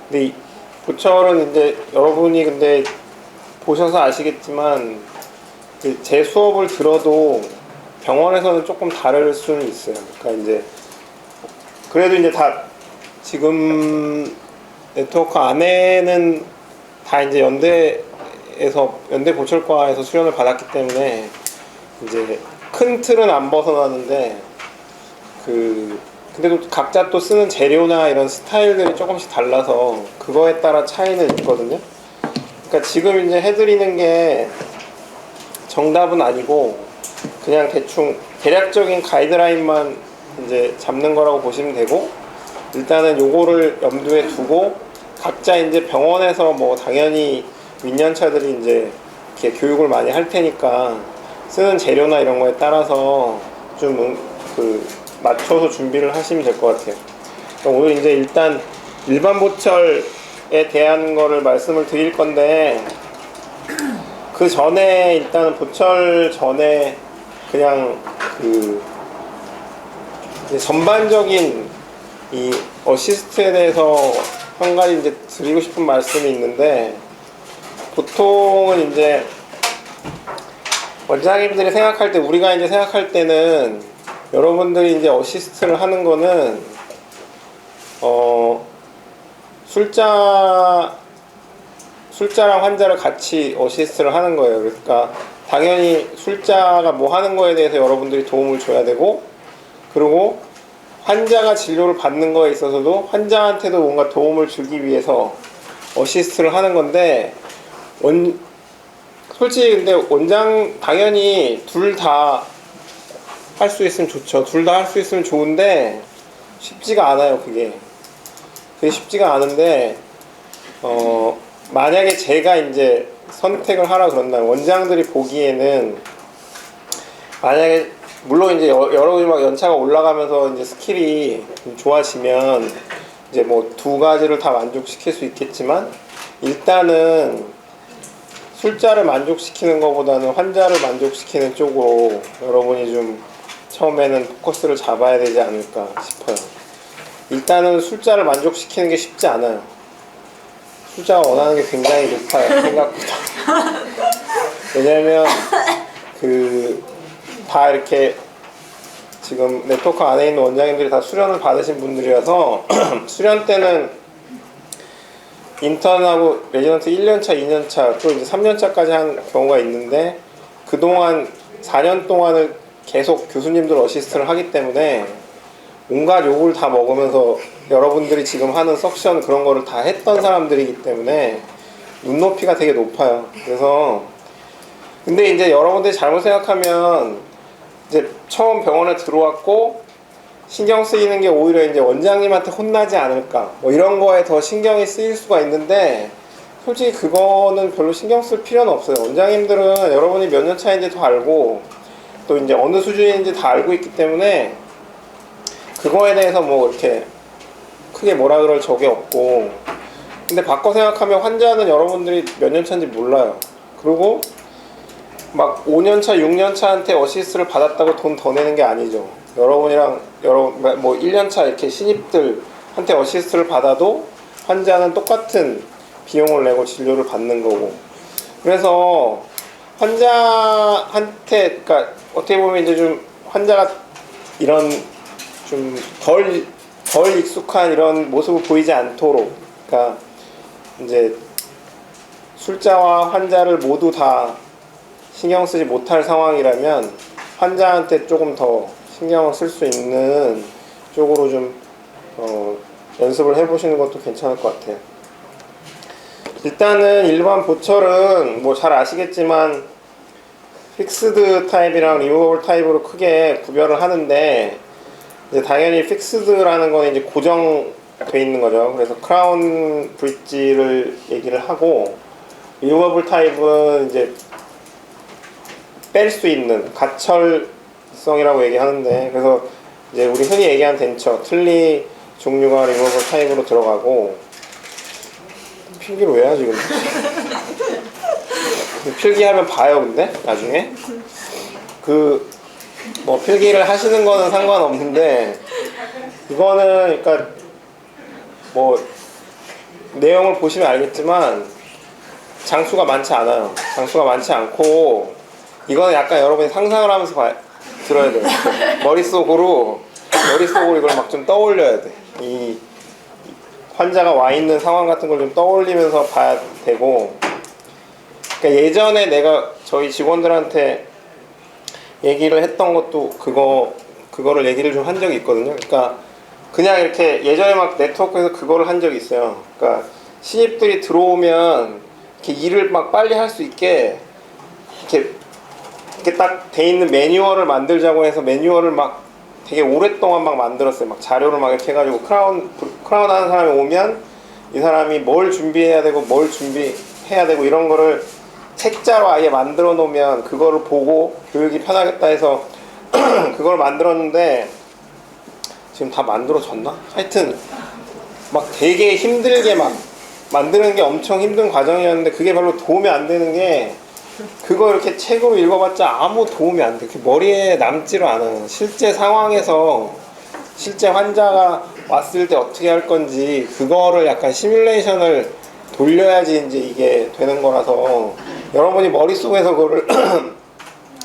근데 이 보철은 이제 여러분이 근데 보셔서 아시겠지만 제 수업을 들어도 병원에서는 조금 다를 수는 있어요. 그러니까 이제 그래도 이제 다 지금 네트워크 안에는 다 이제 연대 보철과에서 수련을 받았기 때문에 이제 큰 틀은 안 벗어나는데 근데 또 각자 또 쓰는 재료나 이런 스타일들이 조금씩 달라서 그거에 따라 차이는 있거든요. 그러니까 지금 이제 해드리는 게 정답은 아니고 그냥 대충 대략적인 가이드라인만 이제 잡는 거라고 보시면 되고, 일단은 요거를 염두에 두고 각자 이제 병원에서 뭐 당연히 윗년차들이 이제 이렇게 교육을 많이 할 테니까 쓰는 재료나 이런 거에 따라서 좀 맞춰서 준비를 하시면 될 것 같아요. 오늘 이제 일단 일반 보철에 대한 거를 말씀을 드릴 건데, 그 전에 일단은 보철 전에 그냥 이제 전반적인 이 어시스트에 대해서 한 가지 이제 드리고 싶은 말씀이 있는데, 보통은 이제 원장님들이 생각할 때, 우리가 이제 생각할 때는 여러분들이 이제 어시스트를 하는 거는 술자랑 환자를 같이 어시스트를 하는 거예요. 그러니까 당연히 술자가 뭐 하는 거에 대해서 여러분들이 도움을 줘야 되고, 그리고 환자가 진료를 받는 거에 있어서도 환자한테도 뭔가 도움을 주기 위해서 어시스트를 하는 건데, 솔직히 근데 원장 당연히 둘 다 할 수 있으면 좋죠. 둘 다 할 수 있으면 좋은데 쉽지가 않아요. 그게 쉽지가 않은데, 만약에 제가 이제 선택을 하라 그런다면, 원장들이 보기에는 만약에 물론 이제 여러분이 막 연차가 올라가면서 이제 스킬이 좀 좋아지면 이제 뭐 두 가지를 다 만족시킬 수 있겠지만, 일단은 술자를 만족시키는 것보다는 환자를 만족시키는 쪽으로 여러분이 좀 처음에는 포커스를 잡아야 되지 않을까 싶어요. 일단은 술자를 만족시키는 게 쉽지 않아요. 술자가 원하는 게 굉장히 높아요, 생각보다. 왜냐면 다 이렇게 지금 네트워크 안에 있는 원장님들이 다 수련을 받으신 분들이라서 수련 때는 인턴하고 레지던트 1년차, 2년차, 또 이제 3년차까지 한 경우가 있는데, 그동안 4년 동안을 계속 교수님들 어시스트를 하기 때문에 온갖 욕을 다 먹으면서 여러분들이 지금 하는 석션 그런 거를 다 했던 사람들이기 때문에 눈높이가 되게 높아요. 그래서 근데 이제 여러분들이 잘못 생각하면, 이제 처음 병원에 들어왔고 신경 쓰이는 게 오히려 이제 원장님한테 혼나지 않을까, 뭐 이런 거에 더 신경이 쓰일 수가 있는데, 솔직히 그거는 별로 신경 쓸 필요는 없어요. 원장님들은 여러분이 몇 년 차인지 더 알고, 또 이제 어느 수준인지 다 알고 있기 때문에 그거에 대해서 뭐 이렇게 크게 뭐라 그럴 적이 없고, 근데 바꿔 생각하면 환자는 여러분들이 몇 년 차인지 몰라요. 그리고 막 5년 차, 6년 차한테 어시스트를 받았다고 돈 더 내는 게 아니죠. 여러분이랑 뭐 1년 차 이렇게 신입들한테 어시스트를 받아도 환자는 똑같은 비용을 내고 진료를 받는 거고, 그래서 환자한테, 그러니까 어떻게 보면 이제 좀 환자가 이런 좀 덜 익숙한 이런 모습을 보이지 않도록, 그러니까 이제 술자와 환자를 모두 다 신경 쓰지 못할 상황이라면 환자한테 조금 더 신경을 쓸 수 있는 쪽으로 좀 연습을 해보시는 것도 괜찮을 것 같아요. 일단은 일반 보철은 뭐 잘 아시겠지만 픽스드 타입이랑 리무버블 타입으로 크게 구별을 하는데, 이제 당연히 픽스드라는 건 이제 고정돼 있는 거죠. 그래서 크라운 브릿지를 얘기를 하고, 리무버블 타입은 이제 뺄 수 있는 가철성이라고 얘기하는데, 그래서 이제 우리 흔히 얘기하는 덴처, 틀니 종류가 리무버블 타입으로 들어가고, 필기를 왜 하지 근데? 필기하면 봐요. 근데 나중에 뭐 필기를 하시는 거는 상관없는데, 이거는 그러니까 뭐 내용을 보시면 알겠지만 장수가 많지 않아요. 장수가 많지 않고 이거는 약간 여러분이 상상을 하면서 들어야 돼요. 머릿속으로 이걸 막 좀 떠올려야 돼. 이 환자가 와 있는 상황 같은 걸 좀 떠올리면서 봐야 되고, 그러니까 예전에 내가 저희 직원들한테 얘기를 했던 것도 그거를 얘기를 좀 한 적이 있거든요. 그러니까 그냥 이렇게 예전에 막 네트워크에서 그거를 한 적이 있어요. 그러니까 신입들이 들어오면 이렇게 일을 막 빨리 할 수 있게 이렇게 딱 돼 있는 매뉴얼을 만들자고 해서 매뉴얼을 막 되게 오랫동안 막 만들었어요. 막 자료를 막 이렇게 해가지고 크라운 하는 사람이 오면 이 사람이 뭘 준비해야 되고 뭘 준비해야 되고 이런 거를 책자로 아예 만들어 놓으면 그거를 보고 교육이 편하겠다 해서 그걸 만들었는데 지금 다 만들어졌나? 하여튼 막 되게 힘들게 막 만드는 게 엄청 힘든 과정이었는데 그게 별로 도움이 안 되는 게 그거 이렇게 책으로 읽어봤자 아무 도움이 안 돼. 머리에 남지를 않아요. 실제 상황에서 실제 환자가 왔을 때 어떻게 할 건지 그거를 약간 시뮬레이션을 돌려야지 이제 이게 되는 거라서 여러분이 머릿속에서 그거를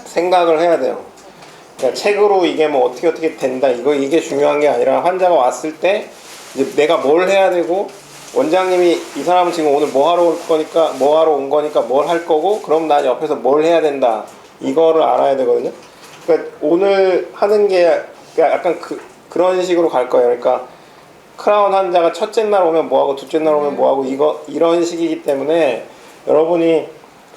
생각을 해야 돼요. 그러니까 책으로 이게 뭐 어떻게 된다 이게 중요한 게 아니라 환자가 왔을 때 이제 내가 뭘 해야 되고 원장님이 이 사람은 지금 오늘 뭐 하러 온 거니까 뭘 할 거고 그럼 난 옆에서 뭘 해야 된다 이거를 알아야 되거든요. 그러니까 오늘 하는 게 약간 그런 식으로 갈 거예요. 그러니까 크라운 환자가 첫째 날 오면 뭐하고 둘째 날 오면 뭐하고 이런 식이기 때문에 여러분이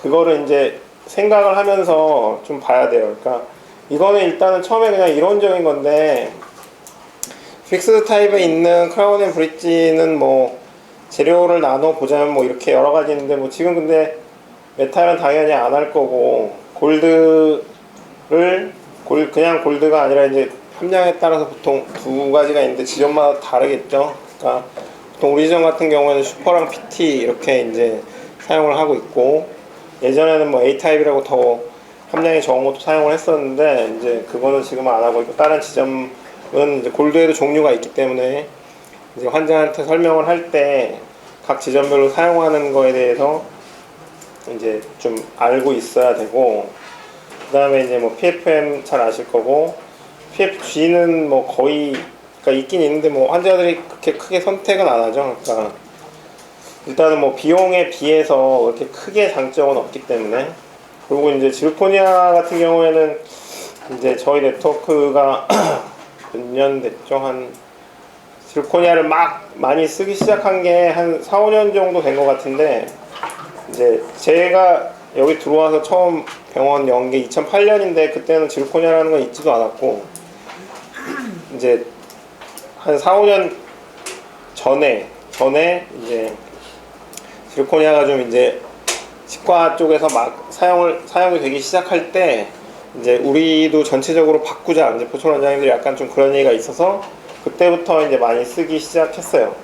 그거를 이제 생각을 하면서 좀 봐야 돼요. 그러니까 이거는 일단은 처음에 그냥 이론적인 건데 픽스드 타입에 있는 크라운 앤 브릿지는 뭐 재료를 나눠 보자면 뭐 이렇게 여러 가지 있는데 뭐 지금 근데 메탈은 당연히 안 할 거고 그냥 골드가 아니라 이제 함량에 따라서 보통 두 가지가 있는데 지점마다 다르겠죠. 그러니까 보통 우리 지점 같은 경우에는 슈퍼랑 PT 이렇게 이제 사용을 하고 있고 예전에는 뭐 A 타입이라고 더 함량이 적은 것도 사용을 했었는데 이제 그거는 지금은 안 하고 있고 다른 지점은 이제 골드에도 종류가 있기 때문에 이제 환자한테 설명을 할 때 각 지점별로 사용하는 거에 대해서 이제 좀 알고 있어야 되고 그 다음에 이제 뭐 PFM 잘 아실 거고 PFG는 뭐 거의 그러니까 있긴 있는데 뭐 환자들이 그렇게 크게 선택은 안 하죠. 그러니까 일단은 뭐 비용에 비해서 그렇게 크게 장점은 없기 때문에 그리고 이제 지르코니아 같은 경우에는 이제 저희 네트워크가 몇 년 됐죠? 지르코니아를 막 많이 쓰기 시작한 게 한 4, 5년 정도 된 것 같은데 이제 제가 여기 들어와서 처음 병원 연 게 2008년인데 그때는 지르코니아라는 건 있지도 않았고 이제 한 4, 5년 전에 이제 지르코니아가 좀 이제 치과 쪽에서 막 사용이 되기 시작할 때 이제 우리도 전체적으로 바꾸자 이제 보철 원장님들이 약간 좀 그런 얘기가 있어서 그때부터 이제 많이 쓰기 시작했어요.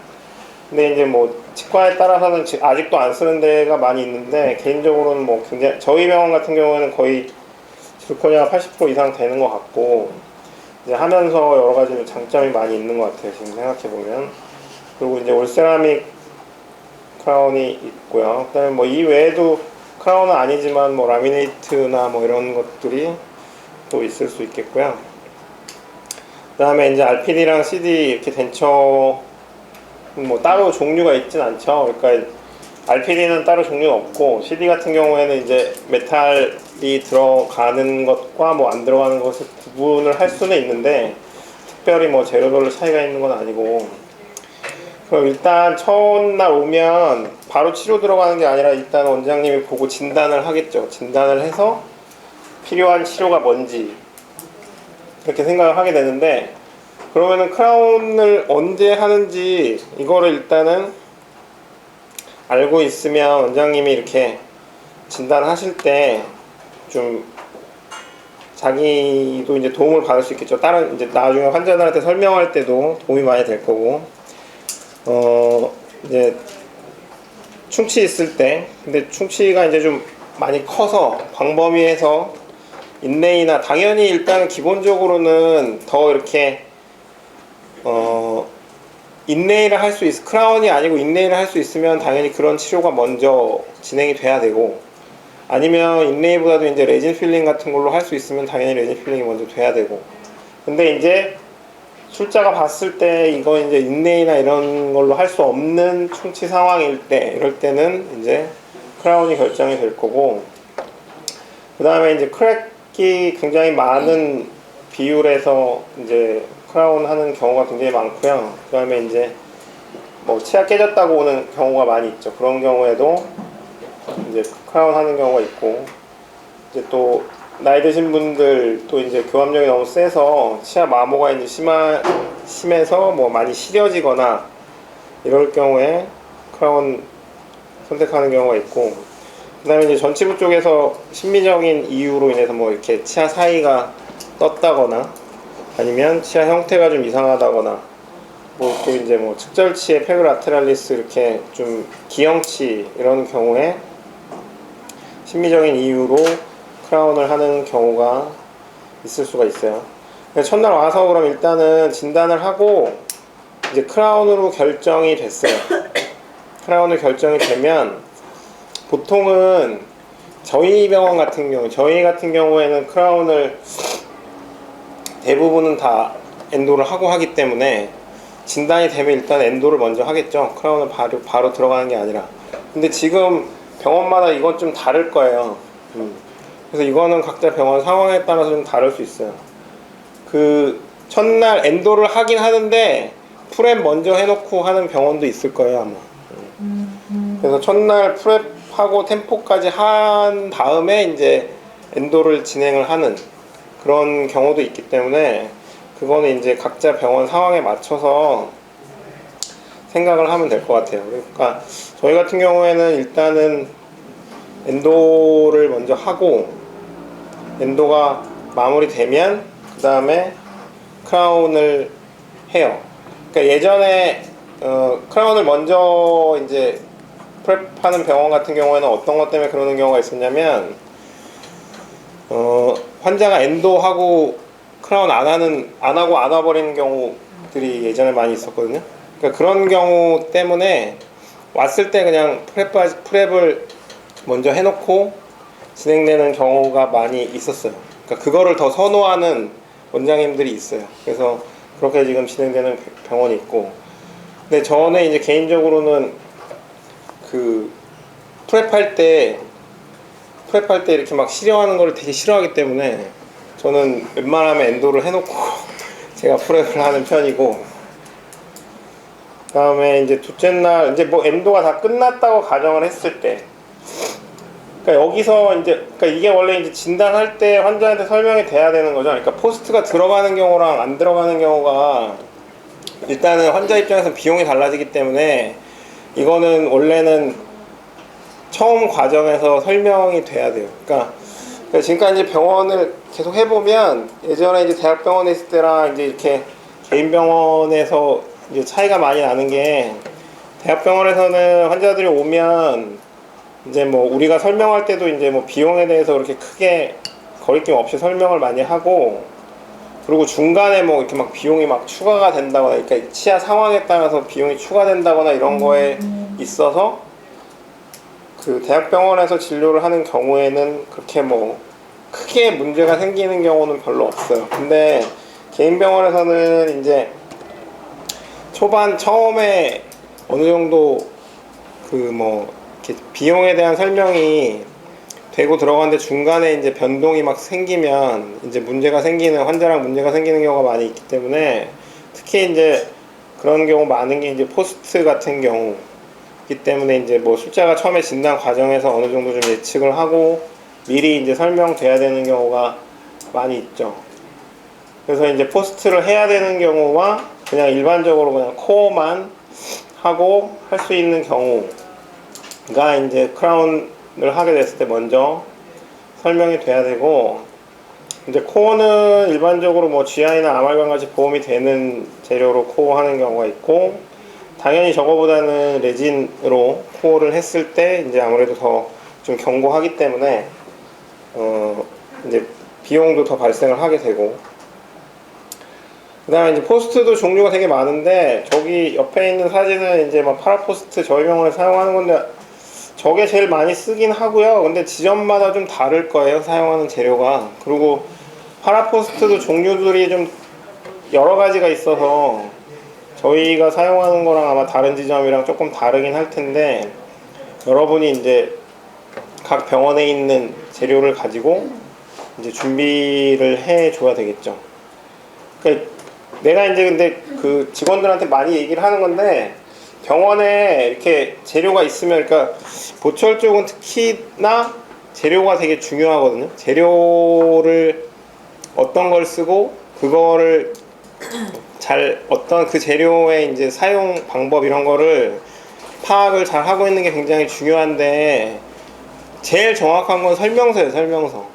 근데 이제 뭐 치과에 따라서는 아직도 안 쓰는 데가 많이 있는데 개인적으로는 뭐 굉장히 저희 병원 같은 경우에는 거의 지르코니아가 80% 이상 되는 것 같고 이제 하면서 여러 가지 장점이 많이 있는 것 같아요. 지금 생각해 보면. 그리고 이제 올세라믹 크라운이 있고요. 그다음에 뭐 이 외에도 크라운은 아니지만 뭐 라미네이트나 뭐 이런 것들이 또 있을 수 있겠고요. 그다음에 이제 RPD랑 CD 이렇게 덴처 뭐 따로 종류가 있진 않죠. 그러니까 RPD는 따로 종류가 없고 CD 같은 경우에는 이제 메탈이 들어가는 것과 뭐 안 들어가는 것을 구분을 할 수는 있는데 특별히 뭐 재료별로 차이가 있는 건 아니고 그럼 일단 첫날 오면 바로 치료 들어가는 게 아니라 일단 원장님이 보고 진단을 하겠죠. 진단을 해서 필요한 치료가 뭔지 그렇게 생각을 하게 되는데 그러면은 크라운을 언제 하는지 이거를 일단은 알고 있으면 원장님이 이렇게 진단하실 때 좀 자기도 이제 도움을 받을 수 있겠죠. 다른 이제 나중에 환자들한테 설명할 때도 도움이 많이 될 거고 이제 충치 있을 때 근데 충치가 이제 좀 많이 커서 광범위해서 인레이나 당연히 일단 기본적으로는 더 이렇게 인레이를 할 수 크라운이 아니고 인레이를 할 수 있으면 당연히 그런 치료가 먼저 진행이 돼야 되고, 아니면 인레이보다도 이제 레진 필링 같은 걸로 할 수 있으면 당연히 레진 필링이 먼저 돼야 되고. 근데 이제 술자가 봤을 때 이거 이제 인레이나 이런 걸로 할 수 없는 충치 상황일 때, 이럴 때는 이제 크라운이 결정이 될 거고, 그 다음에 이제 크랙이 굉장히 많은 비율에서 이제 크라운 하는 경우가 굉장히 많고요. 그 다음에 이제 뭐 치아 깨졌다고 오는 경우가 많이 있죠. 그런 경우에도 이제 크라운 하는 경우가 있고, 이제 또 나이 드신 분들 또 이제 교합력이 너무 세서 치아 마모가 이제 심해서 뭐 많이 시려지거나 이럴 경우에 크라운 선택하는 경우가 있고, 그 다음에 이제 전치부 쪽에서 심미적인 이유로 인해서 뭐 이렇게 치아 사이가 떴다거나 아니면 치아 형태가 좀 이상하다거나 뭐 또 이제 뭐 측절치의 페그라테랄리스 이렇게 좀 기형치 이런 경우에 심미적인 이유로 크라운을 하는 경우가 있을 수가 있어요. 첫날 와서 그럼 일단은 진단을 하고 이제 크라운으로 결정이 됐어요. 크라운으로 결정이 되면 보통은 저희 같은 경우에는 크라운을 대부분은 다 엔도를 하고 하기 때문에 진단이 되면 일단 엔도를 먼저 하겠죠. 크라운은 바로 들어가는 게 아니라. 근데 지금 병원마다 이건 좀 다를 거예요. 그래서 이거는 각자 병원 상황에 따라서 좀 다를 수 있어요. 그 첫날 엔도를 하긴 하는데 프랩 먼저 해놓고 하는 병원도 있을 거예요, 아마. 그래서 첫날 프랩하고 템포까지 한 다음에 이제 엔도를 진행을 하는 그런 경우도 있기 때문에 그거는 이제 각자 병원 상황에 맞춰서 생각을 하면 될 것 같아요. 그러니까 저희 같은 경우에는 일단은 엔도를 먼저 하고 엔도가 마무리되면 그 다음에 크라운을 해요. 그러니까 예전에 크라운을 먼저 이제 프랩하는 병원 같은 경우에는 어떤 것 때문에 그러는 경우가 있었냐면 환자가 엔도하고 크라운 안 하고 안 와버리는 경우들이 예전에 많이 있었거든요. 그러니까 그런 경우 때문에 왔을 때 그냥 프랩을 먼저 해놓고 진행되는 경우가 많이 있었어요. 그러니까 그거를 더 선호하는 원장님들이 있어요. 그래서 그렇게 지금 진행되는 병원이 있고, 근데 저는 이제 개인적으로는 그 프랩할 때 이렇게 막 시려하는 걸 되게 싫어하기 때문에 저는 웬만하면 엔도를 해놓고 제가 프랩을 하는 편이고, 그 다음에 이제 둘째 날 이제 뭐 엔도가 다 끝났다고 가정을 했을 때, 그러니까 여기서 이제 그러니까 이게 원래 이제 진단할 때 환자한테 설명이 돼야 되는 거죠. 그러니까 포스트가 들어가는 경우랑 안 들어가는 경우가 일단은 환자 입장에서 비용이 달라지기 때문에 이거는 원래는 처음 과정에서 설명이 돼야 돼요. 그러니까 지금까지 병원을 계속 해보면 예전에 이제 대학병원에 있을 때랑 이제 이렇게 개인 병원에서 이제 차이가 많이 나는 게, 대학병원에서는 환자들이 오면 이제 뭐 우리가 설명할 때도 이제 뭐 비용에 대해서 그렇게 크게 거리낌 없이 설명을 많이 하고, 그리고 중간에 뭐 이렇게 막 비용이 막 추가가 된다거나, 그러니까 치아 상황에 따라서 비용이 추가된다거나 이런 거에 있어서 그 대학병원에서 진료를 하는 경우에는 그렇게 뭐 크게 문제가 생기는 경우는 별로 없어요. 근데 개인 병원에서는 이제 처음에 어느 정도 그 뭐 이렇게 비용에 대한 설명이 되고 들어가는데 중간에 이제 변동이 막 생기면 이제 환자랑 문제가 생기는 경우가 많이 있기 때문에, 특히 이제 그런 경우 많은 게 이제 포스트 같은 경우이기 때문에 이제 뭐 술자가 처음에 진단 과정에서 어느 정도 좀 예측을 하고 미리 이제 설명돼야 되는 경우가 많이 있죠. 그래서 이제 포스트를 해야 되는 경우와 그냥 일반적으로 그냥 코어만 하고 할 수 있는 경우가 이제 크라운을 하게 됐을 때 먼저 설명이 돼야 되고, 이제 코어는 일반적으로 뭐 GI나 아말감 같이 보험이 되는 재료로 코어 하는 경우가 있고, 당연히 저거보다는 레진으로 코어를 했을 때 이제 아무래도 더 좀 견고하기 때문에 이제 비용도 더 발생을 하게 되고, 그다음에 이제 포스트도 종류가 되게 많은데 저기 옆에 있는 사진은 이제 막 파라포스트 저희 병원에 사용하는 건데 저게 제일 많이 쓰긴 하고요. 근데 지점마다 좀 다를 거예요, 사용하는 재료가. 그리고 파라포스트도 종류들이 좀 여러 가지가 있어서 저희가 사용하는 거랑 아마 다른 지점이랑 조금 다르긴 할 텐데 여러분이 이제 각 병원에 있는 재료를 가지고 이제 준비를 해 줘야 되겠죠. 그러니까 내가 이제 근데 그 직원들한테 많이 얘기를 하는 건데 병원에 이렇게 재료가 있으면 그러니까 보철 쪽은 특히나 재료가 되게 중요하거든요. 재료를 어떤 걸 쓰고 그거를 잘 어떤 그 재료의 이제 사용 방법 이런 거를 파악을 잘 하고 있는 게 굉장히 중요한데 제일 정확한 건 설명서예요. 설명서.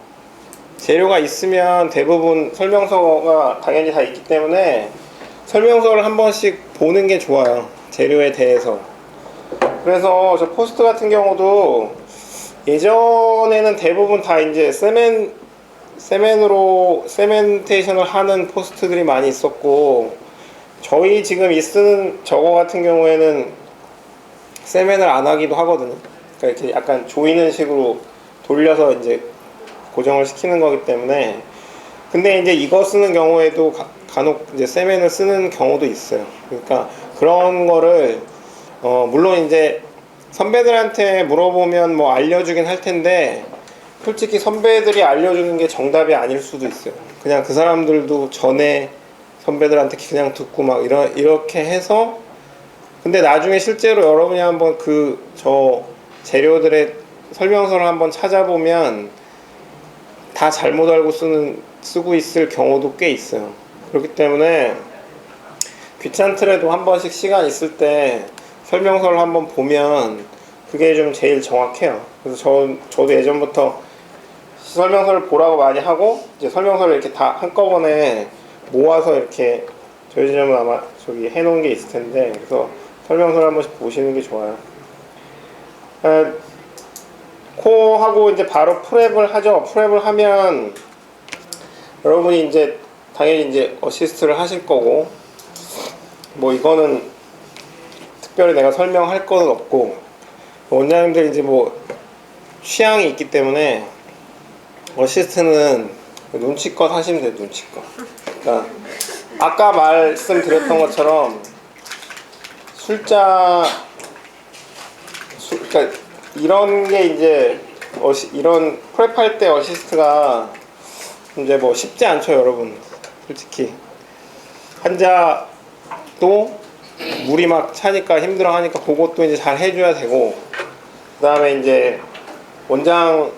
재료가 있으면 대부분 설명서가 당연히 다 있기 때문에 설명서를 한 번씩 보는 게 좋아요. 재료에 대해서. 그래서 저 포스트 같은 경우도 예전에는 대부분 다 이제 세멘테이션을 하는 포스트들이 많이 있었고 저희 지금 이 쓰는 저거 같은 경우에는 세멘을 안 하기도 하거든요. 그러니까 이렇게 약간 조이는 식으로 돌려서 이제 고정을 시키는 거기 때문에 근데 이제 이거 쓰는 경우에도 간혹 이제 세멘을 쓰는 경우도 있어요. 그러니까 그런 거를 물론 이제 선배들한테 물어보면 뭐 알려주긴 할 텐데 솔직히 선배들이 알려주는 게 정답이 아닐 수도 있어요. 그냥 그 사람들도 전에 선배들한테 그냥 듣고 막 이렇게 해서 근데 나중에 실제로 여러분이 한번 그 저 재료들의 설명서를 한번 찾아보면 다 잘못 알고 쓰고 있을 경우도 꽤 있어요. 그렇기 때문에 귀찮더라도 한 번씩 시간 있을 때 설명서를 한번 보면 그게 좀 제일 정확해요. 그래서 저도 예전부터 설명서를 보라고 많이 하고 이제 설명서를 이렇게 다 한꺼번에 모아서 이렇게 저희 지점은 아마 저기 해놓은 게 있을 텐데 그래서 설명서를 한 번씩 보시는 게 좋아요. 코하고 이제 바로 프랩을 하죠. 프랩을 하면 여러분이 이제 당연히 이제 어시스트를 하실 거고 뭐 이거는 특별히 내가 설명할 것은 없고 원장님들 이제 뭐 취향이 있기 때문에 어시스트는 눈치껏 하시면 돼요. 눈치껏. 그러니까 아까 말씀드렸던 것처럼 그러니까 이런 게 이제 이런 프랩할 때 어시스트가 이제 뭐 쉽지 않죠, 여러분. 솔직히 환자도 물이 막 차니까 힘들어하니까 그것도 이제 잘 해줘야 되고 그 다음에 이제 원장은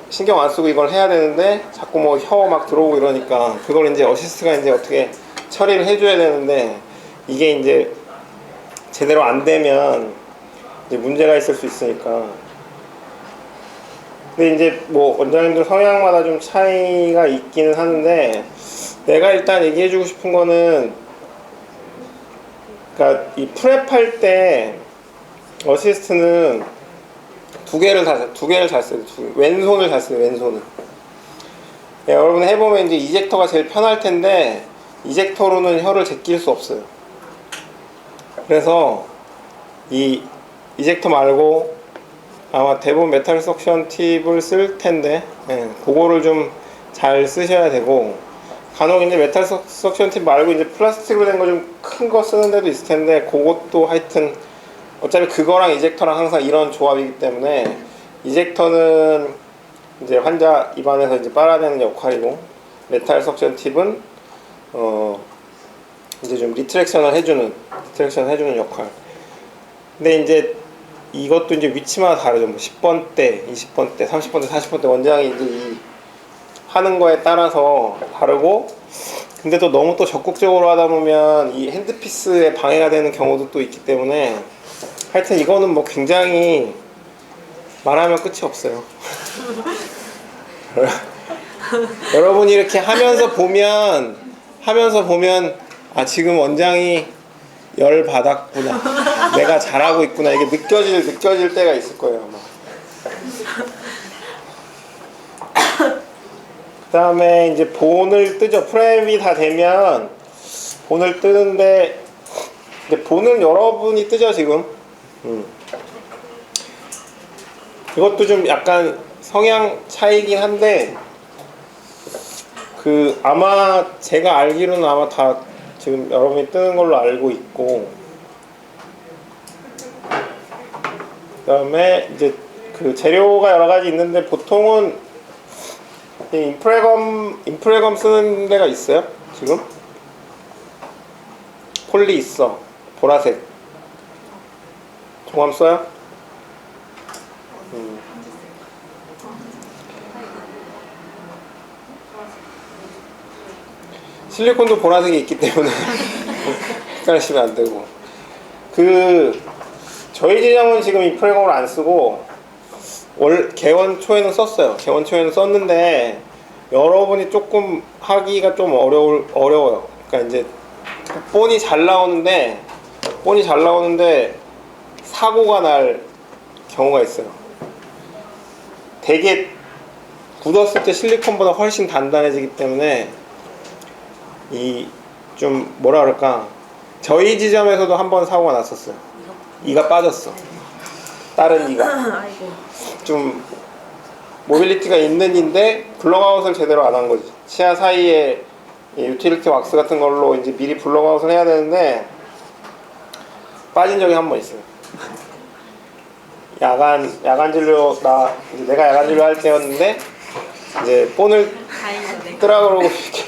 신경 안 쓰고 이걸 해야 되는데 자꾸 뭐 혀 막 들어오고 이러니까 그걸 이제 어시스트가 이제 어떻게 처리를 해줘야 되는데 이게 이제 제대로 안 되면 이제 문제가 있을 수 있으니까. 근데 이제 뭐 원장님들 성향마다 좀 차이가 있기는 하는데 내가 일단 얘기해주고 싶은 거는 그러니까 이 프랩할 때 어시스트는 두 개를 잘 써요. 왼손을 잘 써요. 왼손을. 네, 여러분 해보면 이제 이젝터가 제일 편할 텐데 이젝터로는 혀를 제낄 수 없어요. 그래서 이 이젝터 말고 아마 대부분 메탈 석션 팁을 쓸 텐데 그거를 좀 잘 쓰셔야 되고 간혹 이제 메탈 석션 팁 말고 이제 플라스틱으로 된 거 좀 큰 거 쓰는 데도 있을 텐데 그것도 하여튼 어차피 그거랑 이젝터랑 항상 이런 조합이기 때문에 이젝터는 이제 환자 입안에서 이제 빨아내는 역할이고 메탈 석션 팁은 이제 좀 리트렉션을 해주는 역할. 근데 이제 이것도 이제 위치마다 다르죠. 뭐 10번대, 20번대, 30번대, 40번대 원장이 이제 이 하는 거에 따라서 다르고 근데 또 너무 또 적극적으로 하다 보면 이 핸드피스에 방해가 되는 경우도 또 있기 때문에 하여튼 이거는 뭐 굉장히 말하면 끝이 없어요. 여러분이 이렇게 하면서 보면 아 지금 원장이 열 받았구나 내가 잘하고 있구나 이게 느껴질 때가 있을 거예요 아마. 그 다음에 이제 본을 뜨죠. 프랩이 다 되면 본을 뜨는데, 이제 본은 여러분이 뜨죠 지금. 이것도 좀 약간 성향 차이긴 한데, 그 아마 제가 알기로는 아마 다 지금 여러분이 뜨는 걸로 알고 있고, 그 다음에 이제 그 재료가 여러 가지 있는데, 보통은 인프레검 쓰는 데가 있어요 지금. 폴리 있어, 보라색. 종합 써요? 실리콘도 보라색이 있기 때문에 헷갈리시면 안 되고. 그 저희 지점은 지금 인프레검을 안 쓰고 개원 초에는 썼어요. 개원 초에는 썼는데 여러분이 조금 하기가 좀 어려워요. 그러니까 이제 본이 잘 나오는데 사고가 날 경우가 있어요. 되게 굳었을 때 실리콘보다 훨씬 단단해지기 때문에 이 좀 뭐라 그럴까, 저희 지점에서도 한번 사고가 났었어요. 이가 빠졌어. 다른 이가 좀 모빌리티가 있는 인데 블록아웃을 제대로 안 한 거지. 치아 사이에 유틸리티 왁스 같은 걸로 이제 미리 블록아웃을 해야 되는데 빠진 적이 한 번 있어요. 야간 진료, 내가 야간 진료 할 때였는데 이제 본을 뜨라 그러고 이렇게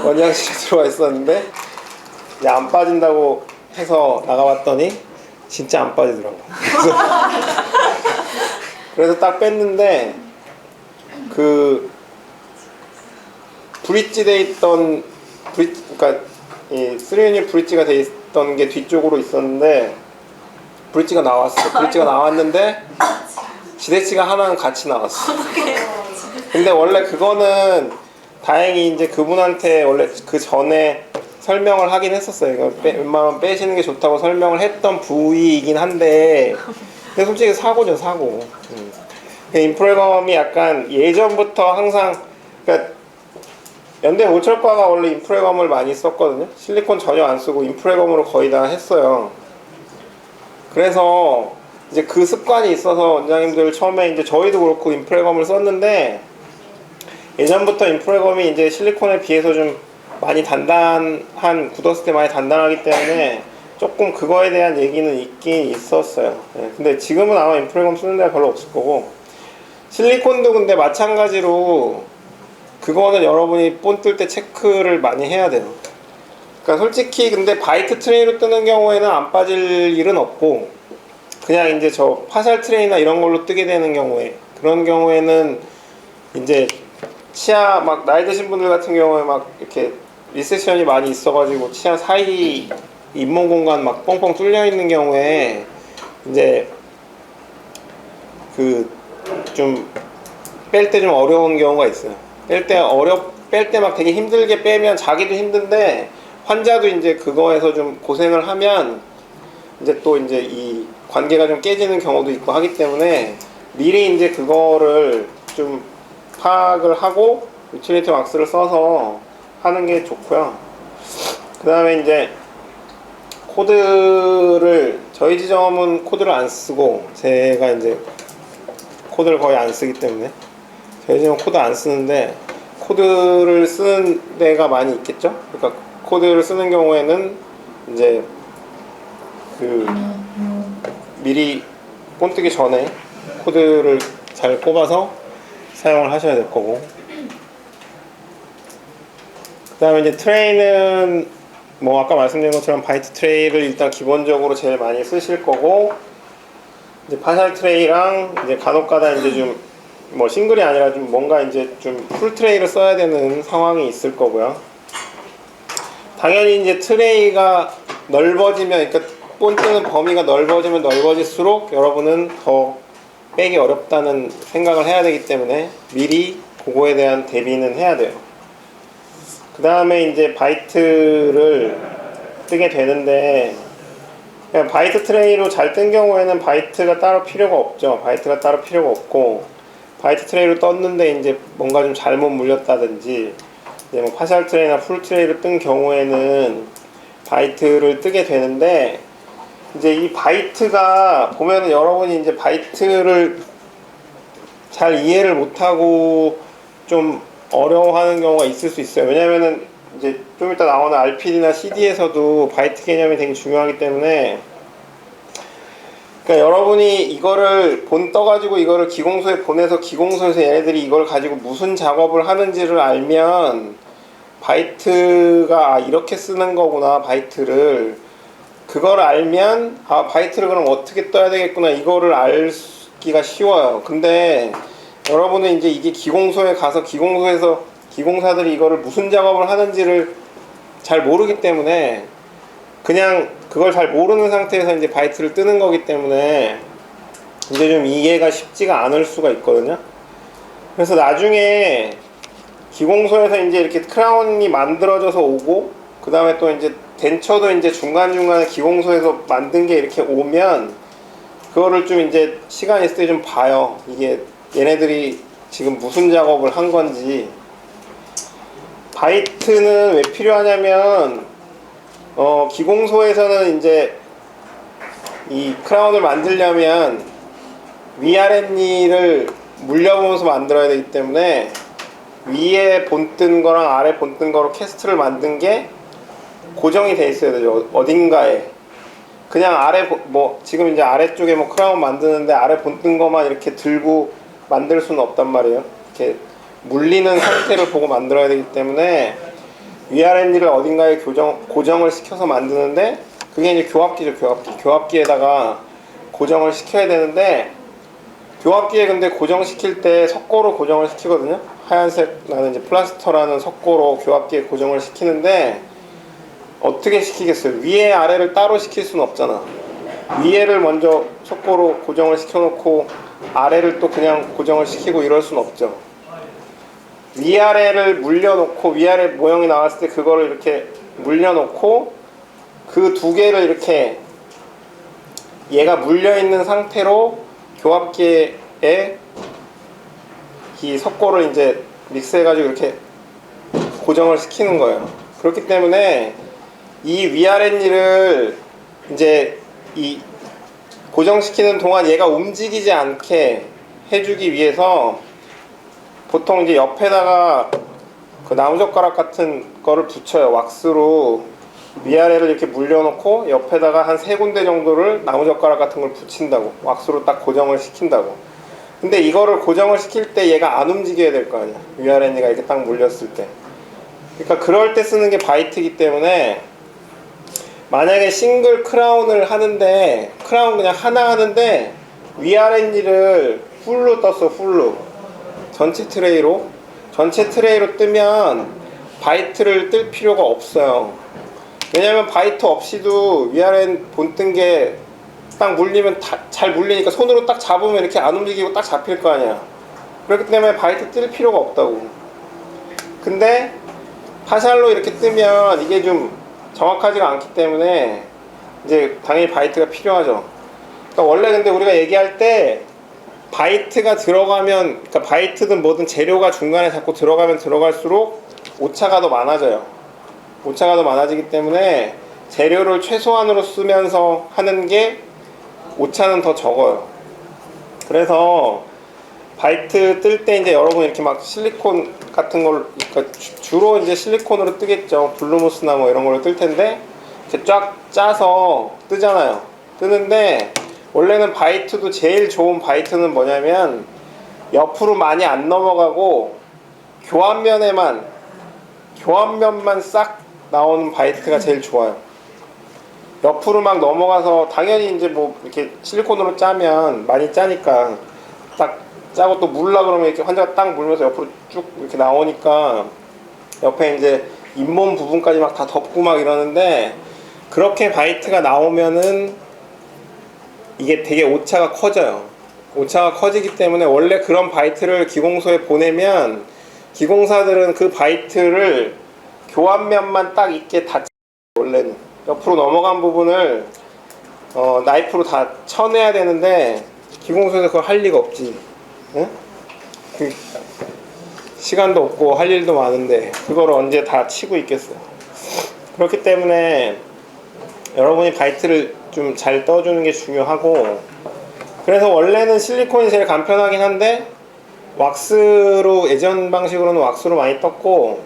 원장실에 들어와 있었는데 이제 안 빠진다고 해서 나가봤더니 진짜 안 빠지더라고. 그래서 딱 뺐는데 그 브릿지 돼 있던 그러니까 이 3유닛 브릿지가 돼 있던 게 뒤쪽으로 있었는데 브릿지가 나왔어. 브릿지가 나왔는데 지대치가 하나는 같이 나왔어. 근데 원래 그거는 다행히 이제 그분한테 원래 그 전에 설명을 하긴 했었어요. 웬만하면 빼시는 게 좋다고 설명을 했던 부위이긴 한데, 근데 솔직히 사고죠, 사고. 인프레검이 약간 예전부터 항상, 그러니까 연대 모철과가 원래 인프레검을 많이 썼거든요. 실리콘 전혀 안 쓰고 인프레검으로 거의 다 했어요. 그래서 이제 그 습관이 있어서 원장님들 처음에 이제 저희도 그렇고 인프레검을 썼는데, 예전부터 인프레검이 이제 실리콘에 비해서 좀 많이 단단한, 굳었을 때 많이 단단하기 때문에 조금 그거에 대한 얘기는 있긴 있었어요. 네, 근데 지금은 아마 인프레검 쓰는 데가 별로 없을 거고, 실리콘도 근데 마찬가지로 그거는 여러분이 본 뜰 때 체크를 많이 해야 돼요. 그러니까 솔직히 근데 바이트 트레이로 뜨는 경우에는 안 빠질 일은 없고, 그냥 이제 저 파샬 트레이나 이런 걸로 뜨게 되는 경우에, 그런 경우에는 이제 치아 막 나이 드신 분들 같은 경우에 막 이렇게 리세션이 많이 있어가지고 치아 사이 잇몸 공간 막 뻥뻥 뚫려 있는 경우에 이제 그 좀 뺄 때 좀 어려운 경우가 있어요. 뺄 때 막 되게 힘들게 빼면 자기도 힘든데 환자도 이제 그거에서 좀 고생을 하면 이제 또 이제 이 관계가 좀 깨지는 경우도 있고 하기 때문에 미리 이제 그거를 좀 파악을 하고 유틸리티 왁스를 써서 하는 게 좋고요. 그 다음에 이제 코드를, 저희 지점은 코드를 안 쓰고, 제가 이제 코드를 거의 안 쓰기 때문에 저희 지점은 코드 안 쓰는데, 코드를 쓰는 데가 많이 있겠죠. 그러니까 코드를 쓰는 경우에는 이제 그 미리 본 뜨기 전에 코드를 잘 꼽아서 사용을 하셔야 될 거고, 그 다음에 이제 트레이는 뭐 아까 말씀드린 것처럼 바이트 트레이를 일단 기본적으로 제일 많이 쓰실 거고, 이제 파샬 트레이랑 이제 간혹가다 이제 좀 뭐 싱글이 아니라 좀 뭔가 이제 좀 풀 트레이를 써야 되는 상황이 있을 거고요. 당연히 이제 트레이가 넓어지면, 그러니까 본 뜨는 범위가 넓어지면 넓어질수록 여러분은 더 빼기 어렵다는 생각을 해야 되기 때문에 미리 그거에 대한 대비는 해야 돼요. 그 다음에 이제 바이트를 뜨게 되는데, 그냥 바이트 트레이로 잘 뜬 경우에는 바이트가 따로 필요가 없죠. 바이트가 따로 필요가 없고, 바이트 트레이로 떴는데 이제 뭔가 좀 잘못 물렸다든지 이제 뭐 파샬 트레이나 풀 트레이로 뜬 경우에는 바이트를 뜨게 되는데, 이제 이 바이트가 보면은 여러분이 이제 바이트를 잘 이해를 못하고 좀 어려워하는 경우가 있을 수 있어요. 왜냐면은 이제 좀 이따 나오는 RPD나 CD에서도 바이트 개념이 되게 중요하기 때문에, 그러니까 여러분이 이거를 떠가지고 이거를 기공소에 보내서 기공소에서 얘네들이 이걸 가지고 무슨 작업을 하는지를 알면, 바이트가 이렇게 쓰는 거구나, 바이트를. 그걸 알면 바이트를 그럼 어떻게 떠야 되겠구나, 이거를 알기가 쉬워요. 근데 여러분은 이제 이게 기공소에 가서 기공소에서 기공사들이 이거를 무슨 작업을 하는지를 잘 모르기 때문에, 그냥 그걸 잘 모르는 상태에서 이제 바이트를 뜨는 거기 때문에 이제 좀 이해가 쉽지가 않을 수가 있거든요. 그래서 나중에 기공소에서 이제 이렇게 크라운이 만들어져서 오고, 그 다음에 또 이제 덴처도 이제 중간중간에 기공소에서 만든 게 이렇게 오면, 그거를 좀 이제 시간 있을 때 좀 봐요. 이게 얘네들이 지금 무슨 작업을 한 건지. 바이트는 왜 필요하냐면, 기공소에서는 이제 이 크라운을 만들려면 위아랫니를 물려보면서 만들어야 되기 때문에, 위에 본뜬 거랑 아래 본뜬 거로 캐스트를 만든 게 고정이 돼 있어야 되죠. 어딘가에. 그냥 지금 이제 아래쪽에 뭐 크라운 만드는데 아래 본뜬 거만 이렇게 들고 만들 수는 없단 말이에요. 이렇게 물리는 상태를 보고 만들어야 되기 때문에 위아랫니를 어딘가에 고정을 시켜서 만드는데, 그게 이제 교합기죠. 교합기에다가 고정을 시켜야 되는데, 교합기에 근데 고정시킬 때 석고로 고정을 시키거든요. 하얀색 나는 이제 플라스터라는 석고로 교합기에 고정을 시키는데, 어떻게 시키겠어요? 위에 아래를 따로 시킬 수는 없잖아. 위에를 먼저 석고로 고정을 시켜놓고 아래를 또 그냥 고정을 시키고 이럴 수는 없죠. 위아래를 물려놓고, 위아래 모형이 나왔을 때 그거를 이렇게 물려놓고, 그 두 개를 이렇게 얘가 물려있는 상태로 교합기에 이 석고를 이제 믹스해가지고 이렇게 고정을 시키는 거예요. 그렇기 때문에 이 위아랫니를 이제 이 고정시키는 동안 얘가 움직이지 않게 해주기 위해서 보통 이제 옆에다가 그 나무젓가락 같은 거를 붙여요. 왁스로 위아래를 이렇게 물려놓고 옆에다가 한 3군데 정도를 나무젓가락 같은 걸 붙인다고, 왁스로 딱 고정을 시킨다고. 근데 이거를 고정을 시킬 때 얘가 안 움직여야 될 거 아니야, 위아랫니가 이렇게 딱 물렸을 때. 그러니까 그럴 때 쓰는 게 바이트이기 때문에, 만약에 싱글 크라운을 하는데, 크라운 그냥 하나 하는데 위아랫니를 풀로 떴어. 풀로 전체 트레이로 뜨면 바이트를 뜰 필요가 없어요. 왜냐면 바이트 없이도 위아래 본뜬 게 딱 물리면 잘 물리니까 손으로 딱 잡으면 이렇게 안 움직이고 딱 잡힐 거 아니야. 그렇기 때문에 바이트 뜰 필요가 없다고. 근데 파샬로 이렇게 뜨면 이게 좀 정확하지가 않기 때문에 이제 당연히 바이트가 필요하죠. 그러니까 원래 근데 우리가 얘기할 때 바이트가 들어가면, 그러니까 바이트든 뭐든 재료가 중간에 자꾸 들어가면 들어갈수록 오차가 더 많아져요. 오차가 더 많아지기 때문에 재료를 최소한으로 쓰면서 하는 게 오차는 더 적어요. 그래서 바이트 뜰 때 이제 여러분 이렇게 막 실리콘 같은 걸, 그러니까 주로 이제 실리콘으로 뜨겠죠. 블루무스나 뭐 이런 걸로 뜰 텐데, 이렇게 쫙 짜서 뜨잖아요. 뜨는데 원래는 바이트도 제일 좋은 바이트는 뭐냐면 옆으로 많이 안 넘어가고 교환면만 싹 나오는 바이트가 제일 좋아요. 옆으로 막 넘어가서, 당연히 이제 뭐 이렇게 실리콘으로 짜면 많이 짜니까 딱 짜고 또 물라 그러면 이렇게 환자가 딱 물면서 옆으로 쭉 이렇게 나오니까 옆에 이제 잇몸 부분까지 막 다 덮고 막 이러는데, 그렇게 바이트가 나오면은 이게 되게 오차가 커져요. 오차가 커지기 때문에 원래 그런 바이트를 기공소에 보내면 기공사들은 그 바이트를 교환면만 딱 있게 다, 원래는 옆으로 넘어간 부분을 나이프로 다 쳐내야 되는데 기공소에서 그걸 할 리가 없지. 응? 그 시간도 없고 할 일도 많은데 그걸 언제 다 치고 있겠어요. 그렇기 때문에 여러분이 바이트를 좀 잘 떠주는 게 중요하고, 그래서 원래는 실리콘이 제일 간편하긴 한데 왁스로, 예전 방식으로는 왁스로 많이 떴고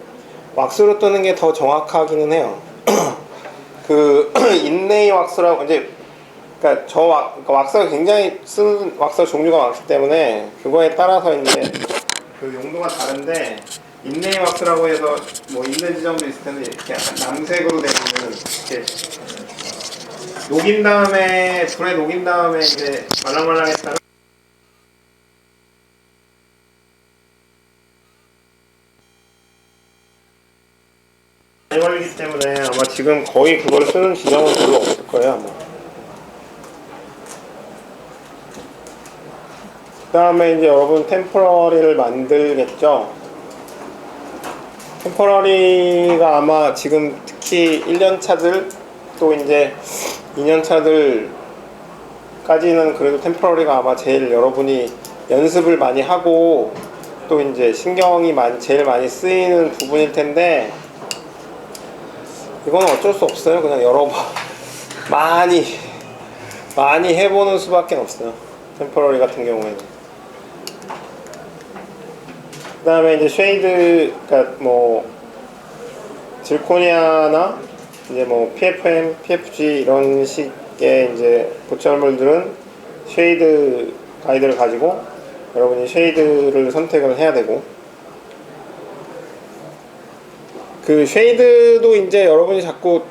왁스로 뜨는 게 더 정확하기는 해요. 그 인레이 왁스라고 이제, 그러니까 그러니까 왁스가 굉장히 쓰는 왁스 종류가 많기 때문에 그거에 따라서 이제 그 용도가 다른데, 인레이 왁스라고 해서 뭐 있는 지점도 있을 텐데 이렇게 약간 남색으로 되는 이렇게 녹인 다음에, 불에 녹인 다음에 이제 말랑말랑했다가 많이 걸리기 때문에 아마 지금 거의 그걸 쓰는 지점은 별로 없을 거예요 아마. 그 다음에 이제 여러분 템포러리를 만들겠죠. 템포러리가 아마 지금 특히 1년차들 또 이제 2년차들까지는 그래도 템포러리가 아마 제일 여러분이 연습을 많이 하고 또 이제 신경이 제일 많이 쓰이는 부분일 텐데, 이건 어쩔 수 없어요. 그냥 여러 번 많이 해보는 수밖에 없어요. 템포러리 같은 경우에는. 그 다음에 이제 쉐이드, 그러니까 뭐 질코니아나 이제 뭐 PFM, PFG 이런 식의 이제 보철물들은 쉐이드 가이드를 가지고 여러분이 쉐이드를 선택을 해야 되고, 그 쉐이드도 이제 여러분이 자꾸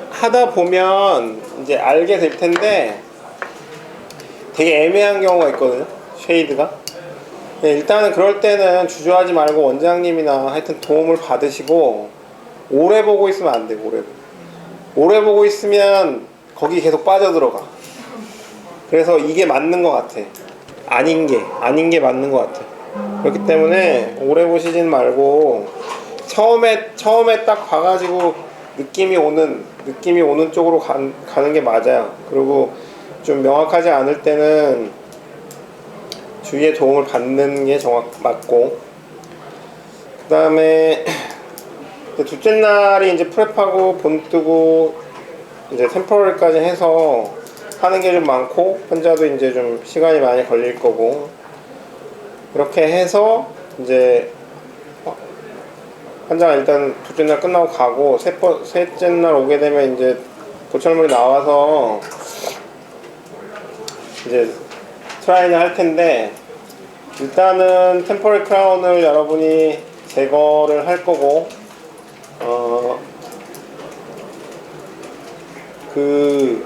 하다 보면 이제 알게 될 텐데 되게 애매한 경우가 있거든요, 쉐이드가. 일단은 그럴 때는 주저하지 말고 원장님이나 하여튼 도움을 받으시고, 오래 보고 있으면 안 돼. 오래 보고 있으면 거기 계속 빠져들어가. 그래서 이게 맞는 것 같아. 아닌 게 맞는 것 같아. 그렇기 때문에 오래 보시진 말고 처음에 딱 봐가지고 느낌이 오는 쪽으로 가는 게 맞아요. 그리고 좀 명확하지 않을 때는 주위의 도움을 받는 게 맞고, 그 다음에 둘째 날이 이제 프랩하고 본 뜨고 이제 템포럴까지 해서 하는 게 좀 많고 혼자도 이제 좀 시간이 많이 걸릴 거고, 이렇게 해서 이제 환자가 일단 둘째 날 끝나고 가고 셋째 날 오게 되면 이제 보철물이 나와서 이제 트라이를 할 텐데, 일단은 템포럴 크라운을 여러분이 제거를 할 거고, 그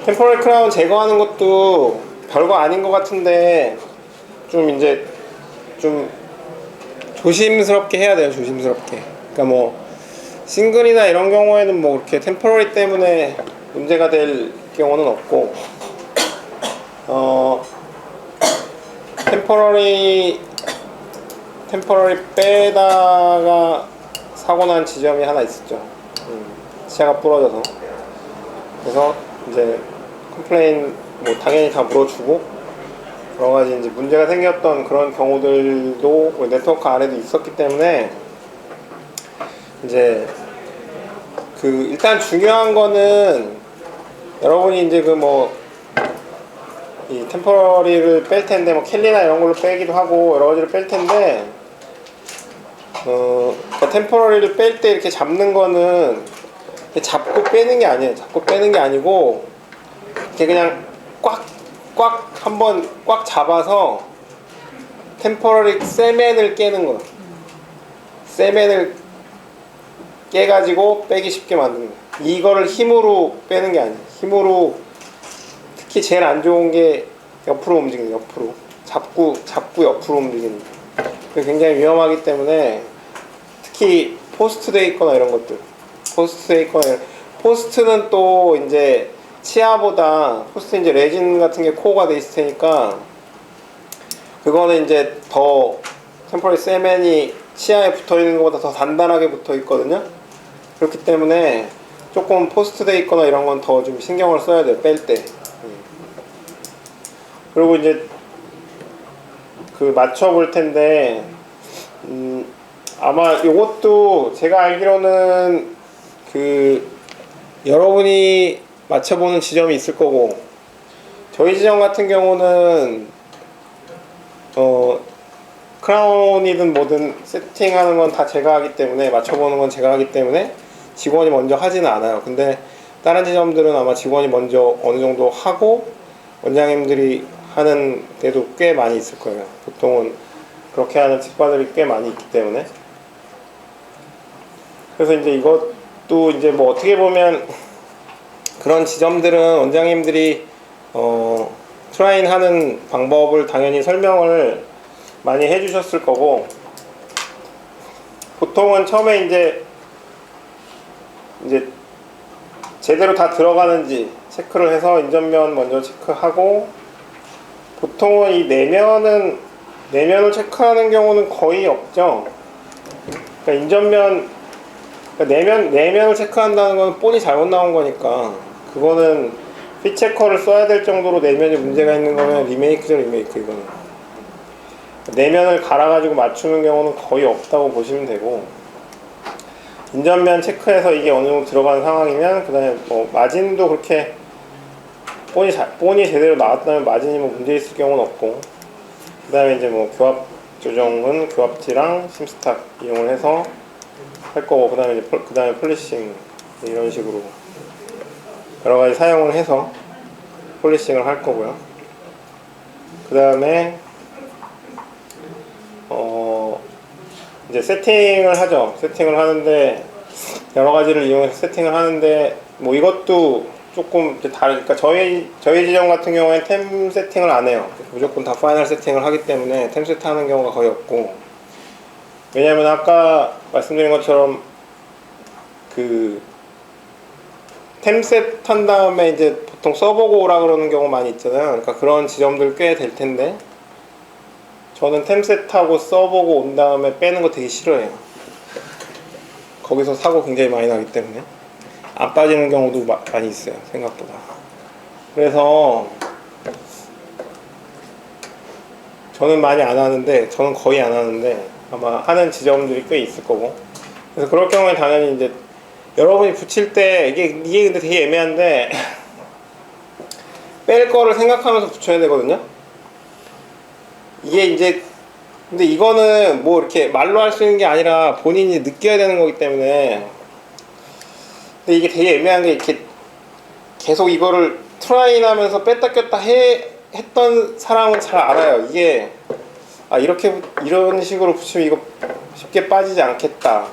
템포럴 크라운 제거하는 것도 별거 아닌 것 같은데 좀 이제 좀 조심스럽게 해야 돼요. 조심스럽게. 그러니까 뭐 싱글이나 이런 경우에는 뭐 그렇게 템포러리 때문에 문제가 될 경우는 없고, 템포러리 빼다가 사고 난 지점이 하나 있었죠. 치아가 부러져서. 그래서 이제 컴플레인 뭐 당연히 다 물어주고 여러 가지 이제 문제가 생겼던 그런 경우들도 네트워크 안에도 있었기 때문에, 이제 그 일단 중요한 거는 여러분이 이제 그 뭐 이 템포러리를 뺄 텐데 뭐 캘리나 이런 걸로 빼기도 하고 여러 가지를 뺄 텐데, 그러니까 템포러리를 뺄 때 이렇게 잡는 거는 잡고 빼는 게 아니에요. 잡고 빼는 게 아니고 이렇게 그냥 한번 꽉 잡아서 템포러리 세멘을 깨는 거예요. 세멘을 깨가지고 빼기 쉽게 만드는 거예요. 이거를 힘으로 빼는 게 아니에요. 힘으로, 특히 제일 안 좋은 게 옆으로 움직이는 거예요. 옆으로 잡고 옆으로 움직이는 거예요. 그게 굉장히 위험하기 때문에, 특히 포스트돼 있거나 이런 것들, 포스트는 또 이제 치아보다, 포스트 이제 레진 같은 게 코어가 돼 있을 테니까 그거는 이제 더 템포러리 세멘이 치아에 붙어 있는 것보다 더 단단하게 붙어 있거든요. 그렇기 때문에 조금 포스트돼 있거나 이런 건 더 좀 신경을 써야 돼요, 뺄 때. 그리고 이제 그 맞춰볼 텐데 아마 요것도 제가 알기로는 그 여러분이 맞춰보는 지점이 있을 거고, 저희 지점 같은 경우는 크라운이든 뭐든 세팅하는 건 다 제가 하기 때문에, 맞춰보는 건 제가 하기 때문에 직원이 먼저 하지는 않아요. 근데 다른 지점들은 아마 직원이 먼저 어느 정도 하고 원장님들이 하는 데도 꽤 많이 있을 거예요. 보통은 그렇게 하는 집바들이 꽤 많이 있기 때문에. 그래서 이제 이것도 이제 뭐 어떻게 보면 그런 지점들은 원장님들이 트라인 하는 방법을 당연히 설명을 많이 해주셨을 거고, 보통은 처음에 이제 제대로 다 들어가는지 체크를 해서 인전면 먼저 체크하고, 보통은 이 내면을 체크하는 경우는 거의 없죠. 그러니까 인전면, 그러니까 내면을 체크한다는 건 본이 잘못 나온 거니까, 그거는 핏체커를 써야 될 정도로 내면에 문제가 있는 거면 리메이크죠, 리메이크. 이거는 내면을 갈아가지고 맞추는 경우는 거의 없다고 보시면 되고, 인전면 체크해서 이게 어느 정도 들어가는 상황이면 그 다음에 뭐 마진도 그렇게 본이 제대로 나왔다면 마진이 뭐 문제 있을 경우는 없고, 그 다음에 이제 뭐 교합 조정은 교합지랑 심스탁 이용을 해서 할 거고, 그 다음에 폴리싱 이런 식으로 여러 가지 사용을 해서 폴리싱을 할 거고요. 그 다음에 이제 세팅을 하죠. 세팅을 하는데 여러 가지를 이용해서 세팅을 하는데, 뭐 이것도 조금 다르니까, 저희 지점 같은 경우에 템 세팅을 안 해요. 무조건 다 파이널 세팅을 하기 때문에 템 세팅하는 경우가 거의 없고, 왜냐면 아까 말씀드린 것처럼 그 템셋 한 다음에 이제 보통 써보고 오라 그러는 경우 많이 있잖아요. 그러니까 그런 지점들 꽤 될 텐데, 저는 템셋하고 써보고 온 다음에 빼는 거 되게 싫어해요. 거기서 사고 굉장히 많이 나기 때문에 안 빠지는 경우도 많이 있어요, 생각보다. 그래서 저는 많이 안 하는데, 저는 거의 안 하는데 아마 하는 지점들이 꽤 있을 거고, 그래서 그럴 경우에 당연히 이제 여러분이 붙일 때 이게 근데 되게 애매한데 뺄 거를 생각하면서 붙여야 되거든요. 이게 이제 근데 이거는 뭐 이렇게 말로 할 수 있는 게 아니라 본인이 느껴야 되는 거기 때문에, 근데 이게 되게 애매한 게, 이렇게 계속 이거를 트라인 하면서 뺐다 꼈다 했던 사람은 잘 알아요. 이게 이런 식으로 붙이면 이거 쉽게 빠지지 않겠다,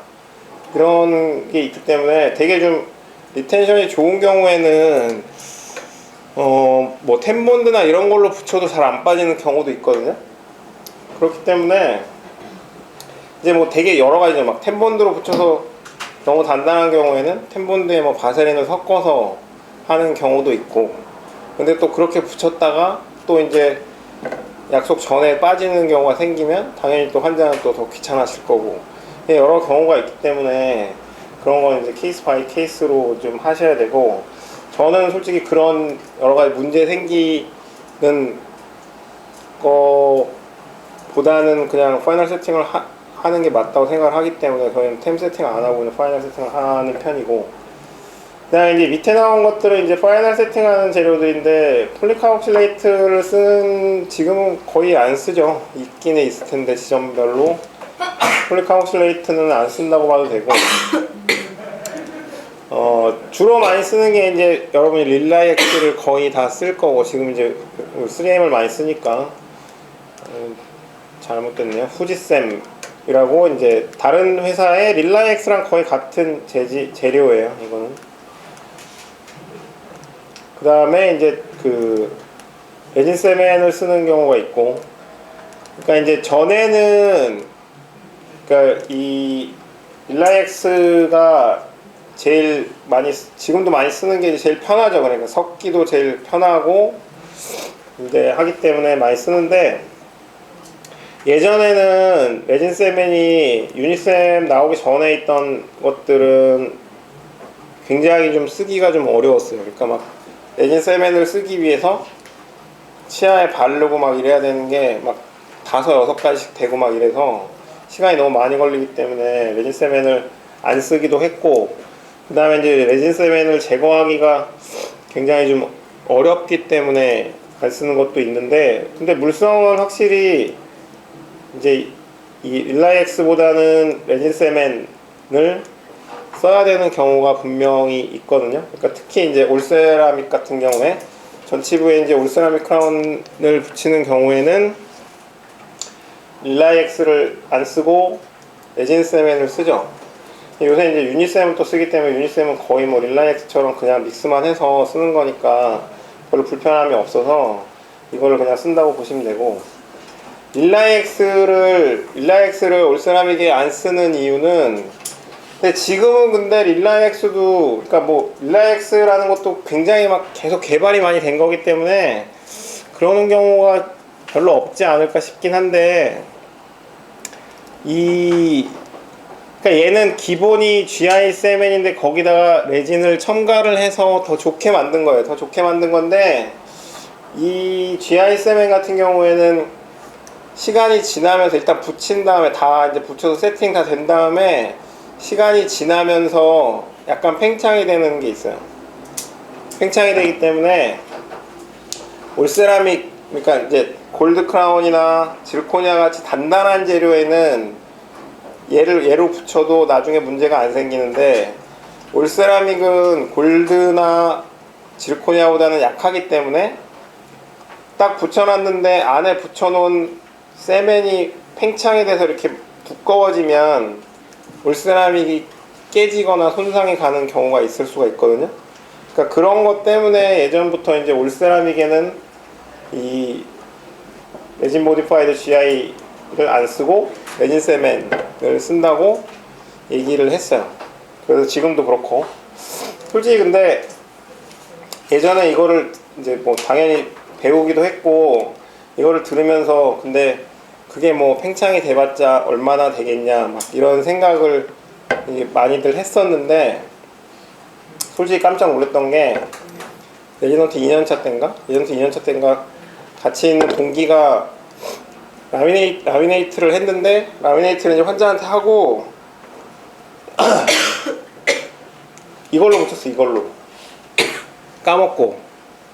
이런 게 있기 때문에 되게 좀 리텐션이 좋은 경우에는 뭐 템본드나 이런 걸로 붙여도 잘 안 빠지는 경우도 있거든요. 그렇기 때문에 이제 뭐 되게 여러 가지죠. 막 템본드로 붙여서 너무 단단한 경우에는 템본드에 뭐 바세린을 섞어서 하는 경우도 있고, 근데 또 그렇게 붙였다가 또 이제 약속 전에 빠지는 경우가 생기면 당연히 또 환자는 또 더 귀찮아질 거고, 여러 경우가 있기 때문에 그런 건 이제 케이스 바이 케이스로 좀 하셔야 되고, 저는 솔직히 그런 여러 가지 문제 생기는 거보다는 그냥 파이널 세팅을 하는 게 맞다고 생각을 하기 때문에 저희는 템 세팅 안 하고 그냥 파이널 세팅을 하는 편이고, 그다음에 이제 밑에 나온 것들은 이제 파이널 세팅하는 재료들인데, 폴리카옥실레이트를 쓰는 지금은 거의 안 쓰죠. 있긴 있을 텐데 지점별로 폴리카옥실레이트는 안 쓴다고 봐도 되고, 주로 많이 쓰는 게 이제 여러분이 릴라이엑스를 거의 다 쓸 거고, 지금 이제 3M을 많이 쓰니까 잘못됐네요. 후지쌤이라고 이제 다른 회사의 릴라이엑스랑 거의 같은 재료예요, 이거는. 그 다음에 이제 그 레진 세멘을 쓰는 경우가 있고, 그러니까 이제 전에는, 그러니까 이 릴라이엑스가 제일 많이, 지금도 많이 쓰는 게 제일 편하죠. 그러니까 섞기도 제일 편하고 이제 하기 때문에 많이 쓰는데, 예전에는 레진 세멘이 유니셈 나오기 전에 있던 것들은 굉장히 좀 쓰기가 좀 어려웠어요. 그러니까 막 레진 세멘을 쓰기 위해서 치아에 바르고 막 이래야 되는 게 막 5, 6가지씩 되고 막 이래서 시간이 너무 많이 걸리기 때문에 레진 세멘을 안 쓰기도 했고, 그 다음에 이제 레진 세멘을 제거하기가 굉장히 좀 어렵기 때문에 안 쓰는 것도 있는데, 근데 물성은 확실히 이제 이 릴라이엑스보다는 레진 세멘을 써야 되는 경우가 분명히 있거든요. 그러니까 특히 이제 올세라믹 같은 경우에 전치부에 이제 올세라믹 크라운을 붙이는 경우에는 릴라이엑스를 안 쓰고 레진 세멘을 쓰죠. 요새 이제 유니셈을 또 쓰기 때문에 유니셈은 거의 뭐 릴라이엑스처럼 그냥 믹스만 해서 쓰는 거니까 별로 불편함이 없어서 이거를 그냥 쓴다고 보시면 되고, 릴라이엑스를 올세라믹에 안 쓰는 이유는, 근데 지금은 근데 릴라이엑스도, 그러니까 뭐 릴라이엑스라는 것도 굉장히 막 계속 개발이 많이 된 거기 때문에 그러는 경우가 별로 없지 않을까 싶긴 한데, 그러니까 얘는 기본이 GI 세멘인데 거기다가 레진을 첨가를 해서 더 좋게 만든 거예요. 더 좋게 만든 건데, 이 GI 세멘 같은 경우에는 시간이 지나면서 일단 붙인 다음에 다 이제 붙여서 세팅 다 된 다음에 시간이 지나면서 약간 팽창이 되는 게 있어요. 팽창이 되기 때문에 올세라믹, 그러니까 이제 골드 크라운이나 지르코니아 같이 단단한 재료에는 얘로 붙여도 나중에 문제가 안 생기는데, 올세라믹은 골드나 지르코니아보다는 약하기 때문에 딱 붙여놨는데 안에 붙여놓은 세멘이 팽창이 돼서 이렇게 두꺼워지면 올세라믹이 깨지거나 손상이 가는 경우가 있을 수가 있거든요. 그러니까 그런 것 때문에 예전부터 이제 올세라믹에는 이 레진 모디파이드 GI를 안 쓰고 레진 세멘을 쓴다고 얘기를 했어요. 그래서 지금도 그렇고, 솔직히 근데 예전에 이거를 이제 뭐 당연히 배우기도 했고, 이거를 들으면서 근데 그게 뭐 팽창이 돼봤자 얼마나 되겠냐 막 이런 생각을 많이들 했었는데, 솔직히 깜짝 놀랐던 게 레지던트 2년차 때인가? 레지던트 2년차 때인가 같이 있는 동기가 라미네이트를 했는데, 라미네이트를 이제 환자한테 하고 이걸로 붙였어. 이걸로 까먹고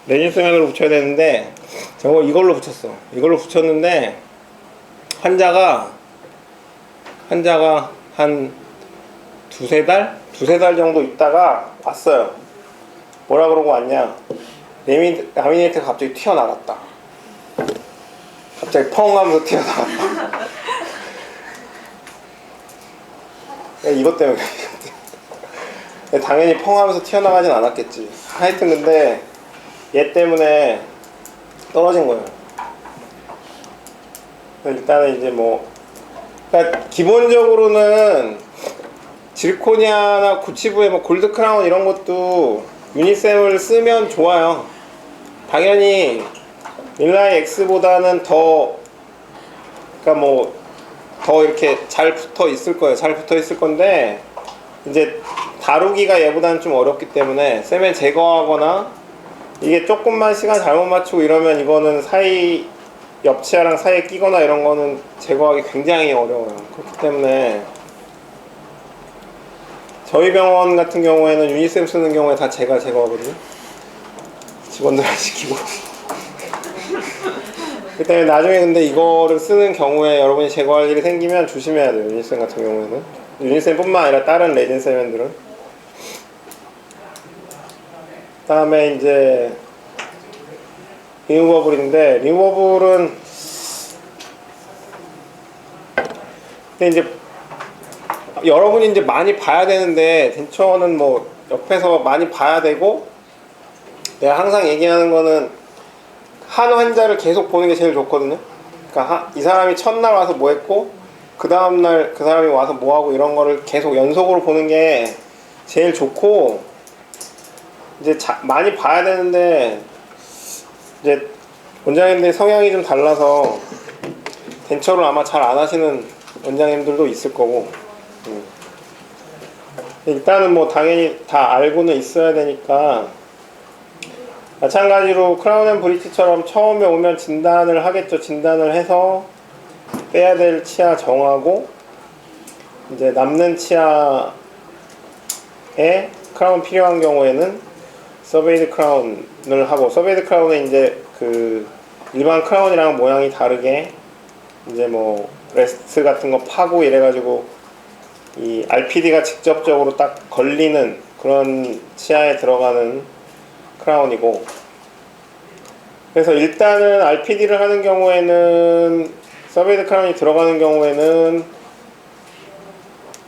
레진 세멘으로 붙여야 되는데 저거 이걸로 붙였어. 이걸로 붙였는데 환자가 한 두세 달 정도 있다가 왔어요. 뭐라 그러고 왔냐, 라미네이트가 갑자기 튀어나갔다. 갑자기 펑 하면서 튀어나갔다. 이것 때문에 당연히 펑 하면서 튀어나가진 않았겠지. 하여튼 근데 얘 때문에 떨어진 거예요. 일단은 이제 뭐, 그러니까 기본적으로는 지르코니아나 구치부의 뭐 골드 크라운 이런 것도 유니셈을 쓰면 좋아요. 당연히 릴라이 X보다는 그러니까 뭐 더 이렇게 잘 붙어 있을 거예요. 잘 붙어 있을 건데, 이제 다루기가 얘보다는 좀 어렵기 때문에 세멘 제거하거나 이게 조금만 시간 잘못 맞추고 이러면 이거는 옆치아랑 사이에 끼거나 이런 거는 제거하기 굉장히 어려워요. 그렇기 때문에 저희 병원 같은 경우에는 유니셈 쓰는 경우에 다 제가 제거하거든요. 직원들 안 시키고. 그 때문에 나중에 근데 이거를 쓰는 경우에 여러분이 제거할 일이 생기면 조심해야 돼요. 유니셈 같은 경우에는. 유니셈 뿐만 아니라 다른 레진 세멘들은. 그 다음에 이제 리무버블인데, 리무버블은 근데 이제 여러분이 이제 많이 봐야 되는데, 덴처는 뭐 옆에서 많이 봐야 되고, 내가 항상 얘기하는 거는 한 환자를 계속 보는 게 제일 좋거든요. 그러니까 이 사람이 첫날 와서 뭐 했고 그 다음날 그 사람이 와서 뭐 하고 이런 거를 계속 연속으로 보는 게 제일 좋고, 이제 많이 봐야 되는데 이제 원장님들의 성향이 좀 달라서 덴처를 아마 잘 안 하시는 원장님들도 있을 거고, 일단은 뭐 당연히 다 알고는 있어야 되니까, 마찬가지로 크라운 앤 브릿지처럼 처음에 오면 진단을 하겠죠. 진단을 해서 빼야 될 치아 정하고 이제 남는 치아에 크라운 필요한 경우에는 서베이드 크라운을 하고, 서베이드 크라운은 이제 그 일반 크라운이랑 모양이 다르게 이제 뭐 레스트 같은 거 파고 이래가지고 이 RPD가 직접적으로 딱 걸리는 그런 치아에 들어가는 크라운이고, 그래서 일단은 RPD를 하는 경우에는, 서베이드 크라운이 들어가는 경우에는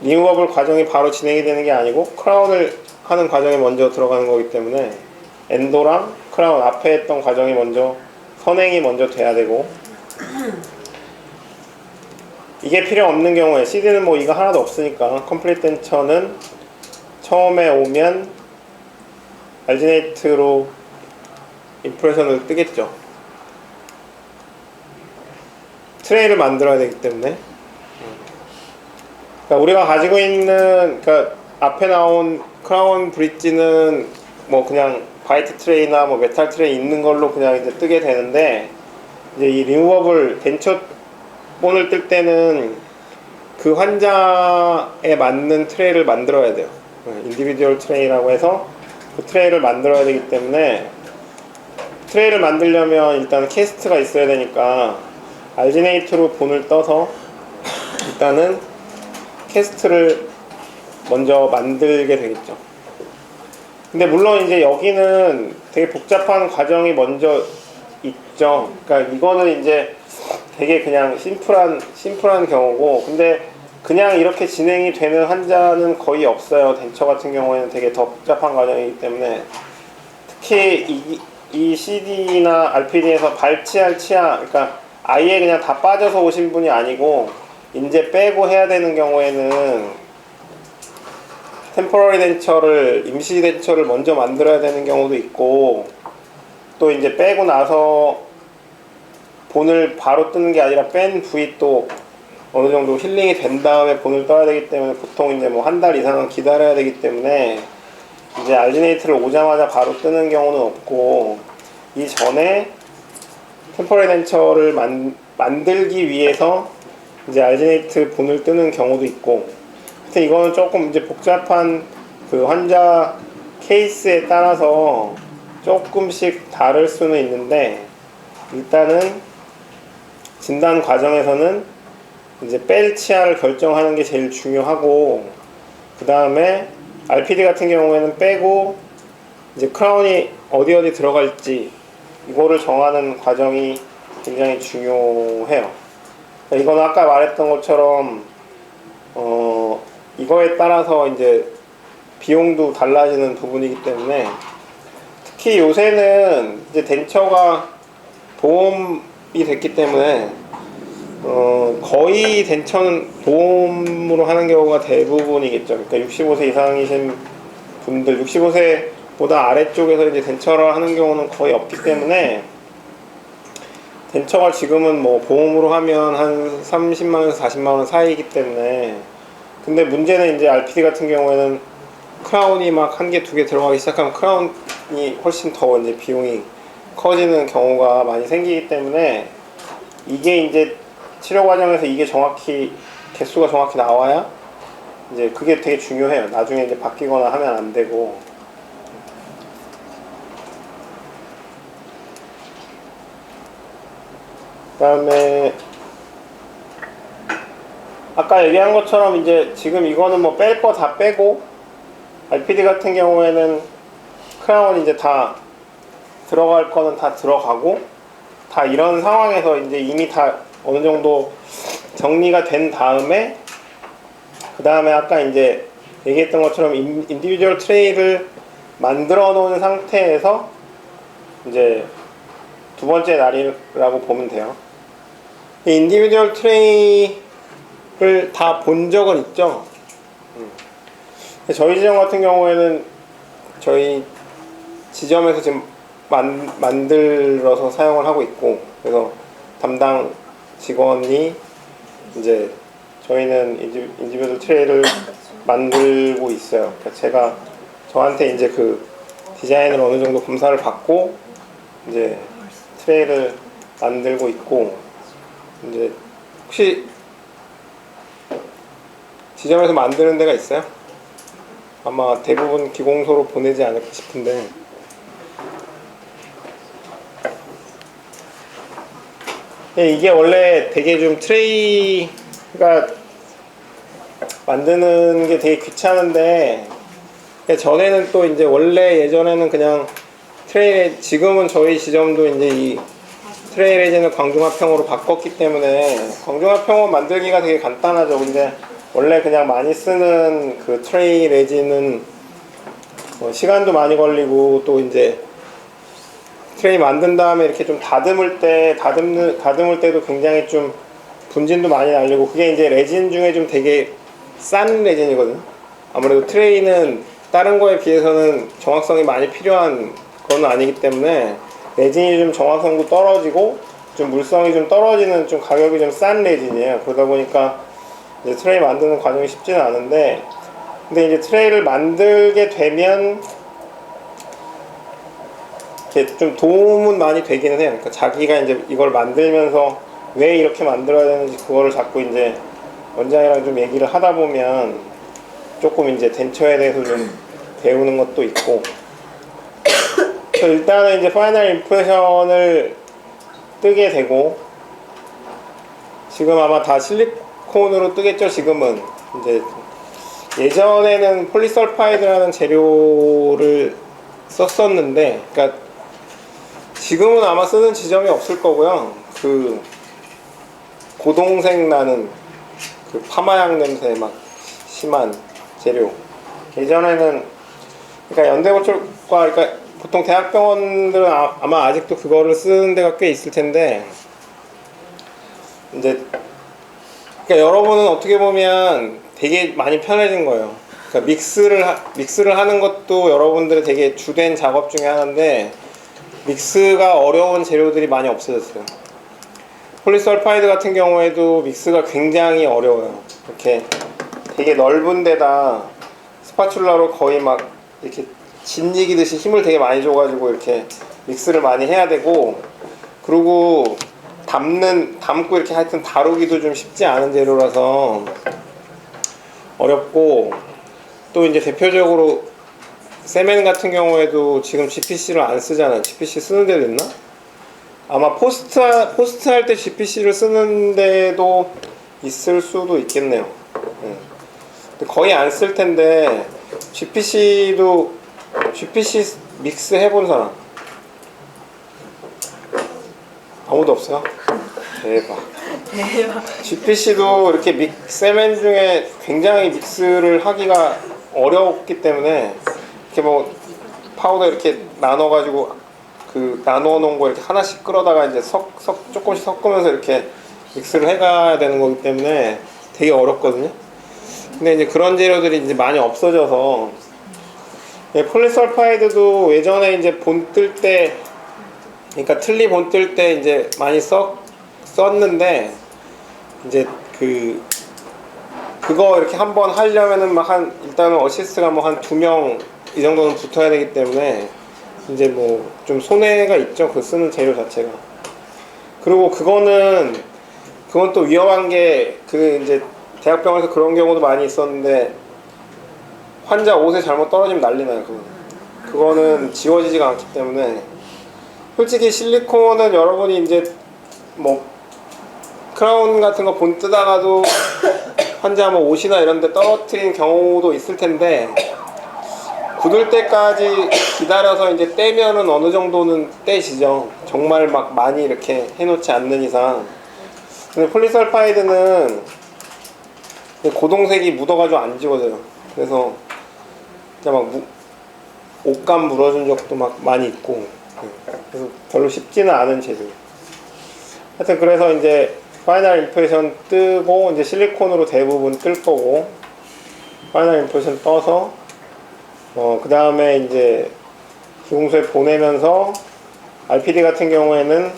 리무버블 과정이 바로 진행이 되는 게 아니고 크라운을 하는 과정이 먼저 들어가는 거기 때문에 엔도랑 크라운 앞에 했던 과정이 먼저, 선행이 먼저 돼야 되고, 이게 필요 없는 경우에 CD는 뭐 이거 하나도 없으니까 컴플리트 덴처는 처음에 오면 알지네이트로 임프레션을 뜨겠죠. 트레이를 만들어야 되기 때문에. 그러니까 우리가 가지고 있는, 그러니까 앞에 나온 크라운 브릿지는 뭐 그냥 바이트 트레이나 뭐 메탈 트레이 있는 걸로 그냥 이제 뜨게 되는데, 이제 이 리무버블 덴처 본을 뜰 때는 그 환자에 맞는 트레이를 만들어야 돼요. 인디비듀얼 트레이라고 해서 그 트레이를 만들어야 되기 때문에, 트레이를 만들려면 일단 캐스트가 있어야 되니까 알지네이트로 본을 떠서 일단은 캐스트를 먼저 만들게 되겠죠. 근데 물론 이제 여기는 되게 복잡한 과정이 먼저 있죠. 그러니까 이거는 이제 되게 그냥 심플한 경우고, 근데 그냥 이렇게 진행이 되는 환자는 거의 없어요. 덴처 같은 경우에는 되게 더 복잡한 과정이기 때문에, 특히 이 CD나 RPD에서 발치할 치아, 그러니까 아예 그냥 다 빠져서 오신 분이 아니고 이제 빼고 해야 되는 경우에는 템포러리 덴처를, 임시 덴처를 먼저 만들어야 되는 경우도 있고, 또 이제 빼고 나서 본을 바로 뜨는 게 아니라 뺀 부위 또 어느 정도 힐링이 된 다음에 본을 떠야 되기 때문에 보통 이제 뭐 한 달 이상은 기다려야 되기 때문에 이제 알지네이트를 오자마자 바로 뜨는 경우는 없고, 이 전에 템포러리 덴처를 만들기 위해서 이제 알지네이트 본을 뜨는 경우도 있고, 하여튼 이거는 조금 이제 복잡한 그 환자 케이스에 따라서 조금씩 다를 수는 있는데, 일단은 진단 과정에서는 이제 뺄 치아를 결정하는 게 제일 중요하고, 그 다음에 RPD 같은 경우에는 빼고 이제 크라운이 어디 들어갈지 이거를 정하는 과정이 굉장히 중요해요. 이거는 아까 말했던 것처럼 이거에 따라서 이제 비용도 달라지는 부분이기 때문에, 특히 요새는 이제 덴처가 보험이 됐기 때문에 거의 덴처는 보험으로 하는 경우가 대부분이겠죠. 그러니까 65세 이상이신 분들, 65세보다 아래쪽에서 이제 덴처를 하는 경우는 거의 없기 때문에, 덴처가 지금은 뭐 보험으로 하면 한 30만원에서 40만원 사이이기 때문에, 근데 문제는 이제 RPD 같은 경우에는 크라운이 막 한 개, 두 개 들어가기 시작하면 크라운이 훨씬 더 이제 비용이 커지는 경우가 많이 생기기 때문에, 이게 이제 치료 과정에서 이게 정확히 개수가 정확히 나와야 이제 그게 되게 중요해요. 나중에 이제 바뀌거나 하면 안 되고. 그다음에 아까 얘기한 것처럼 이제 지금 이거는 뭐 뺄 거 다 빼고, RPD 같은 경우에는 크라운 이제 다 들어갈 거는 다 들어가고, 다 이런 상황에서 이제 이미 다 어느 정도 정리가 된 다음에, 그 다음에 아까 이제 얘기했던 것처럼 인디비주얼 트레이를 만들어 놓은 상태에서 이제 두 번째 날이라고 보면 돼요. 이 인디비주얼 트레이를 다 본 적은 있죠. 저희 지점 같은 경우에는 저희 지점에서 지금 만들어서 사용을 하고 있고, 그래서 담당 직원이 이제 저희는 인디비듀얼 트레이를 만들고 있어요. 그러니까 저한테 이제 그 디자인을 어느 정도 검사를 받고 이제 트레이를 만들고 있고, 이제 혹시 지점에서 만드는 데가 있어요? 아마 대부분 기공소로 보내지 않을까 싶은데. 이게 원래 되게 좀 트레이가 만드는 게 되게 귀찮은데, 전에는 또 이제 원래 예전에는 그냥 트레이, 지금은 저희 지점도 이제 이 트레이 레진을 광중합형으로 바꿨기 때문에 광중합형은 만들기가 되게 간단하죠. 근데 원래 그냥 많이 쓰는 그 트레이 레진은 시간도 많이 걸리고, 또 이제 트레이 만든 다음에 이렇게 좀 다듬을 때도 굉장히 좀 분진도 많이 날리고, 그게 이제 레진 중에 좀 되게 싼 레진이거든요. 아무래도 트레이는 다른 거에 비해서는 정확성이 많이 필요한 건 아니기 때문에 레진이 좀 정확성도 떨어지고 좀 물성이 좀 떨어지는 좀 가격이 좀 싼 레진이에요. 그러다 보니까 이제 트레이 만드는 과정이 쉽지는 않은데, 근데 이제 트레이를 만들게 되면 이렇게 좀 도움은 많이 되기는 해요. 그러니까 자기가 이제 이걸 만들면서 왜 이렇게 만들어야 되는지 그거를 자꾸 이제 원장이랑 좀 얘기를 하다 보면 조금 이제 덴처에 대해서 좀 배우는 것도 있고. 일단은 이제 파이널 임프레션을 뜨게 되고, 지금 아마 다 실리콘으로 뜨겠죠. 지금은 이제 예전에는 폴리설파이드라는 재료를 썼었는데, 그러니까 지금은 아마 쓰는 지점이 없을 거고요. 그 고동색 나는 그 파마향 냄새 막 심한 재료. 예전에는 그러니까 연대고철과, 그러니까 보통 대학병원들은 아마 아직도 그거를 쓰는 데가 꽤 있을 텐데, 이제 그러니까 여러분은 어떻게 보면 되게 많이 편해진 거예요. 그러니까 믹스를 하는 것도 여러분들의 되게 주된 작업 중에 하나인데, 믹스가 어려운 재료들이 많이 없어졌어요. 폴리설파이드 같은 경우에도 믹스가 굉장히 어려워요. 이렇게 되게 넓은 데다 스파츌라로 거의 막 이렇게 짓이기듯이 힘을 되게 많이 줘가지고 이렇게 믹스를 많이 해야 되고, 그리고 담고 이렇게 하여튼 다루기도 좀 쉽지 않은 재료라서 어렵고, 또 이제 대표적으로 세멘 같은 경우에도 지금 GPC를 안 쓰잖아요. GPC 쓰는 데도 있나? 아마 포스트 할 때 GPC를 쓰는 데도 있을 수도 있겠네요. 거의 안 쓸 텐데, GPC 믹스 해본 사람 아무도 없어요? 대박. GPC도 이렇게 세멘 중에 굉장히 믹스를 하기가 어렵기 때문에, 이렇게 뭐 파우더 이렇게 나눠가지고 그 나누어 놓은 거 이렇게 하나씩 끌어다가 이제 조금씩 섞으면서 이렇게 믹스를 해가야 되는 거기 때문에 되게 어렵거든요. 근데 이제 그런 재료들이 이제 많이 없어져서, 폴리설파이드도 예전에 이제 본 뜰 때, 그러니까 틀니 본 뜰 때 이제 많이 썼는데, 이제 그거 이렇게 한번 하려면은 일단은 어시스트가 뭐 한 2명 이 정도는 붙어야 되기 때문에 이제 뭐 좀 손해가 있죠. 그 쓰는 재료 자체가. 그리고 그건 또 위험한 게, 이제 대학병원에서 그런 경우도 많이 있었는데, 환자 옷에 잘못 떨어지면 난리 나요. 그거는 지워지지가 않기 때문에. 솔직히 실리콘은 여러분이 이제 뭐 크라운 같은 거 본 뜨다가도 환자 뭐 옷이나 이런 데 떨어뜨린 경우도 있을 텐데, 굳을 때까지 기다려서 이제 떼면은 어느 정도는 떼지죠. 정말 막 많이 이렇게 해놓지 않는 이상. 근데 폴리설파이드는 고동색이 묻어가지고 안 지워져요. 그래서 진짜 막 옷감 물어준 적도 막 많이 있고, 그래서 별로 쉽지는 않은 재료. 하여튼 그래서 이제 파이널 임프레션 뜨고, 이제 실리콘으로 대부분 뜰 거고, 파이널 임프레션 떠서 그 다음에 이제 기공소에 보내면서, RPD 같은 경우에는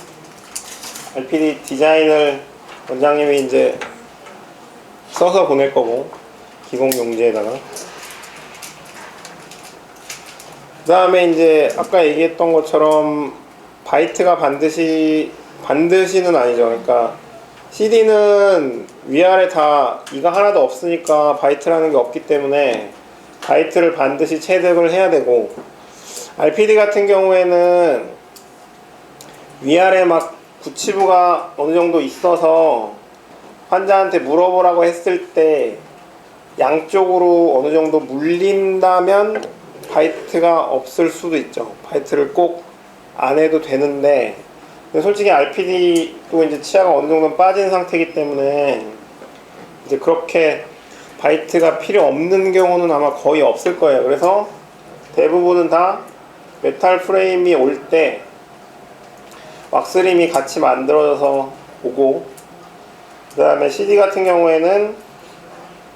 RPD 디자인을 원장님이 이제 써서 보낼 거고, 기공 용지에다가. 그 다음에 이제 아까 얘기했던 것처럼 바이트가 반드시는 아니죠. 그러니까 CD는 위아래 다 이가 하나도 없으니까 바이트라는 게 없기 때문에 바이트를 반드시 체득을 해야 되고, RPD 같은 경우에는 위아래 막 구치부가 어느 정도 있어서 환자한테 물어보라고 했을 때 양쪽으로 어느 정도 물린다면 바이트가 없을 수도 있죠. 바이트를 꼭 안 해도 되는데, 근데 솔직히 RPD도 이제 치아가 어느 정도 빠진 상태이기 때문에 이제 그렇게 바이트가 필요 없는 경우는 아마 거의 없을 거예요. 그래서 대부분은 다 메탈 프레임이 올 때 왁스림이 같이 만들어져서 오고, 그 다음에 CD 같은 경우에는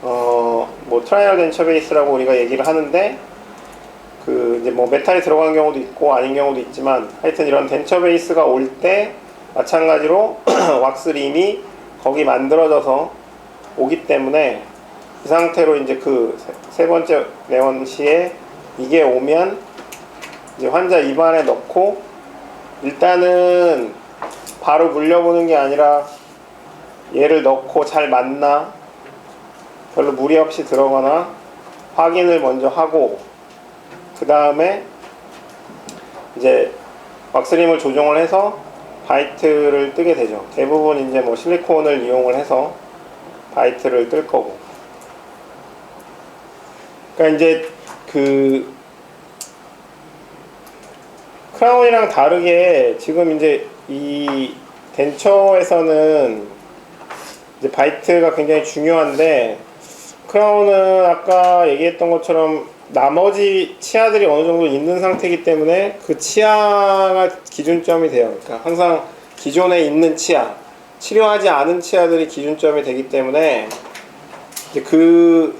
뭐 트라이얼 덴처 베이스라고 우리가 얘기를 하는데, 그 이제 뭐 메탈이 들어간 경우도 있고 아닌 경우도 있지만, 하여튼 이런 덴처 베이스가 올 때 마찬가지로 왁스림이 거기 만들어져서 오기 때문에, 그 상태로 이제 그 세 번째 내원 시에 이게 오면 이제 환자 입안에 넣고, 일단은 바로 물려보는 게 아니라 얘를 넣고 잘 맞나, 별로 무리 없이 들어가나 확인을 먼저 하고, 그 다음에 이제 왁스림을 조정을 해서 바이트를 뜨게 되죠. 대부분 이제 뭐 실리콘을 이용을 해서 바이트를 뜰 거고. 그러니까 이제 그 크라운이랑 다르게 지금 이제 이 덴처에서는 이제 바이트가 굉장히 중요한데, 크라운은 아까 얘기했던 것처럼 나머지 치아들이 어느 정도 있는 상태이기 때문에 그 치아가 기준점이 돼요. 그러니까 항상 기존에 있는 치아, 치료하지 않은 치아들이 기준점이 되기 때문에 이제 그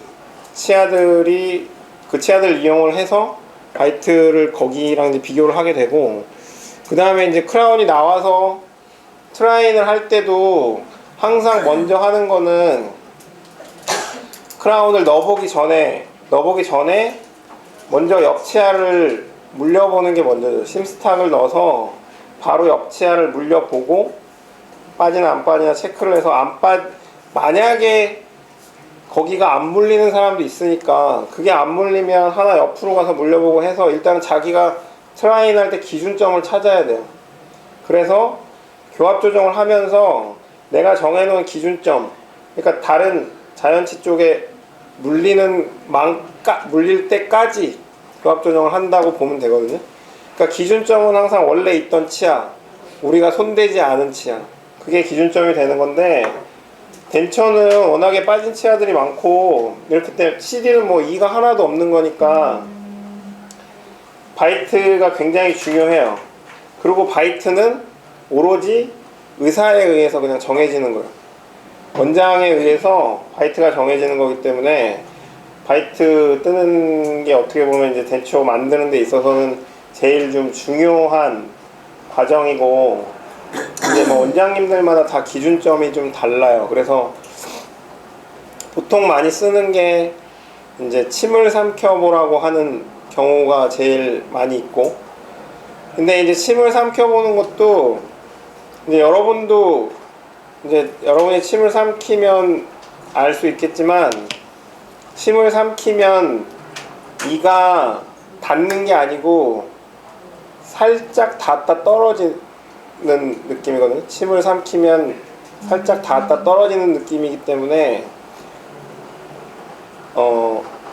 치아들을 이용을 해서 바이트를 거기랑 이제 비교를 하게 되고, 그 다음에 이제 크라운이 나와서 트라인을 할 때도 항상 먼저 하는 거는 크라운을 넣어보기 전에 먼저 옆치아를 물려보는 게 먼저죠. 심스탁을 넣어서 바로 옆치아를 물려보고 빠지나 안 빠지나 체크를 해서 만약에 거기가 안 물리는 사람도 있으니까, 그게 안 물리면 하나 옆으로 가서 물려보고 해서 일단은 자기가 트라인 할 때 기준점을 찾아야 돼요. 그래서 교합 조정을 하면서 내가 정해놓은 기준점, 그러니까 다른 자연치 쪽에 물릴 때까지 교합 조정을 한다고 보면 되거든요. 그러니까 기준점은 항상 원래 있던 치아, 우리가 손대지 않은 치아, 그게 기준점이 되는 건데, 덴처는 워낙에 빠진 치아들이 많고 이렇기 때문에, CD는 뭐 이가 하나도 없는 거니까 바이트가 굉장히 중요해요. 그리고 바이트는 오로지 의사에 의해서 그냥 정해지는 거예요. 원장에 의해서 바이트가 정해지는 거기 때문에, 바이트 뜨는 게 어떻게 보면 이제 덴처 만드는 데 있어서는 제일 좀 중요한 과정이고, 이제 뭐 원장님들마다 다 기준점이 좀 달라요. 그래서 보통 많이 쓰는 게 이제 침을 삼켜보라고 하는 경우가 제일 많이 있고, 근데 이제 침을 삼켜보는 것도 이제 여러분이 침을 삼키면 알 수 있겠지만, 침을 삼키면 이가 닿는 게 아니고 살짝 닿았다 떨어지는 느낌이거든요. 침을 삼키면 살짝 닿았다 떨어지는 느낌이기 때문에,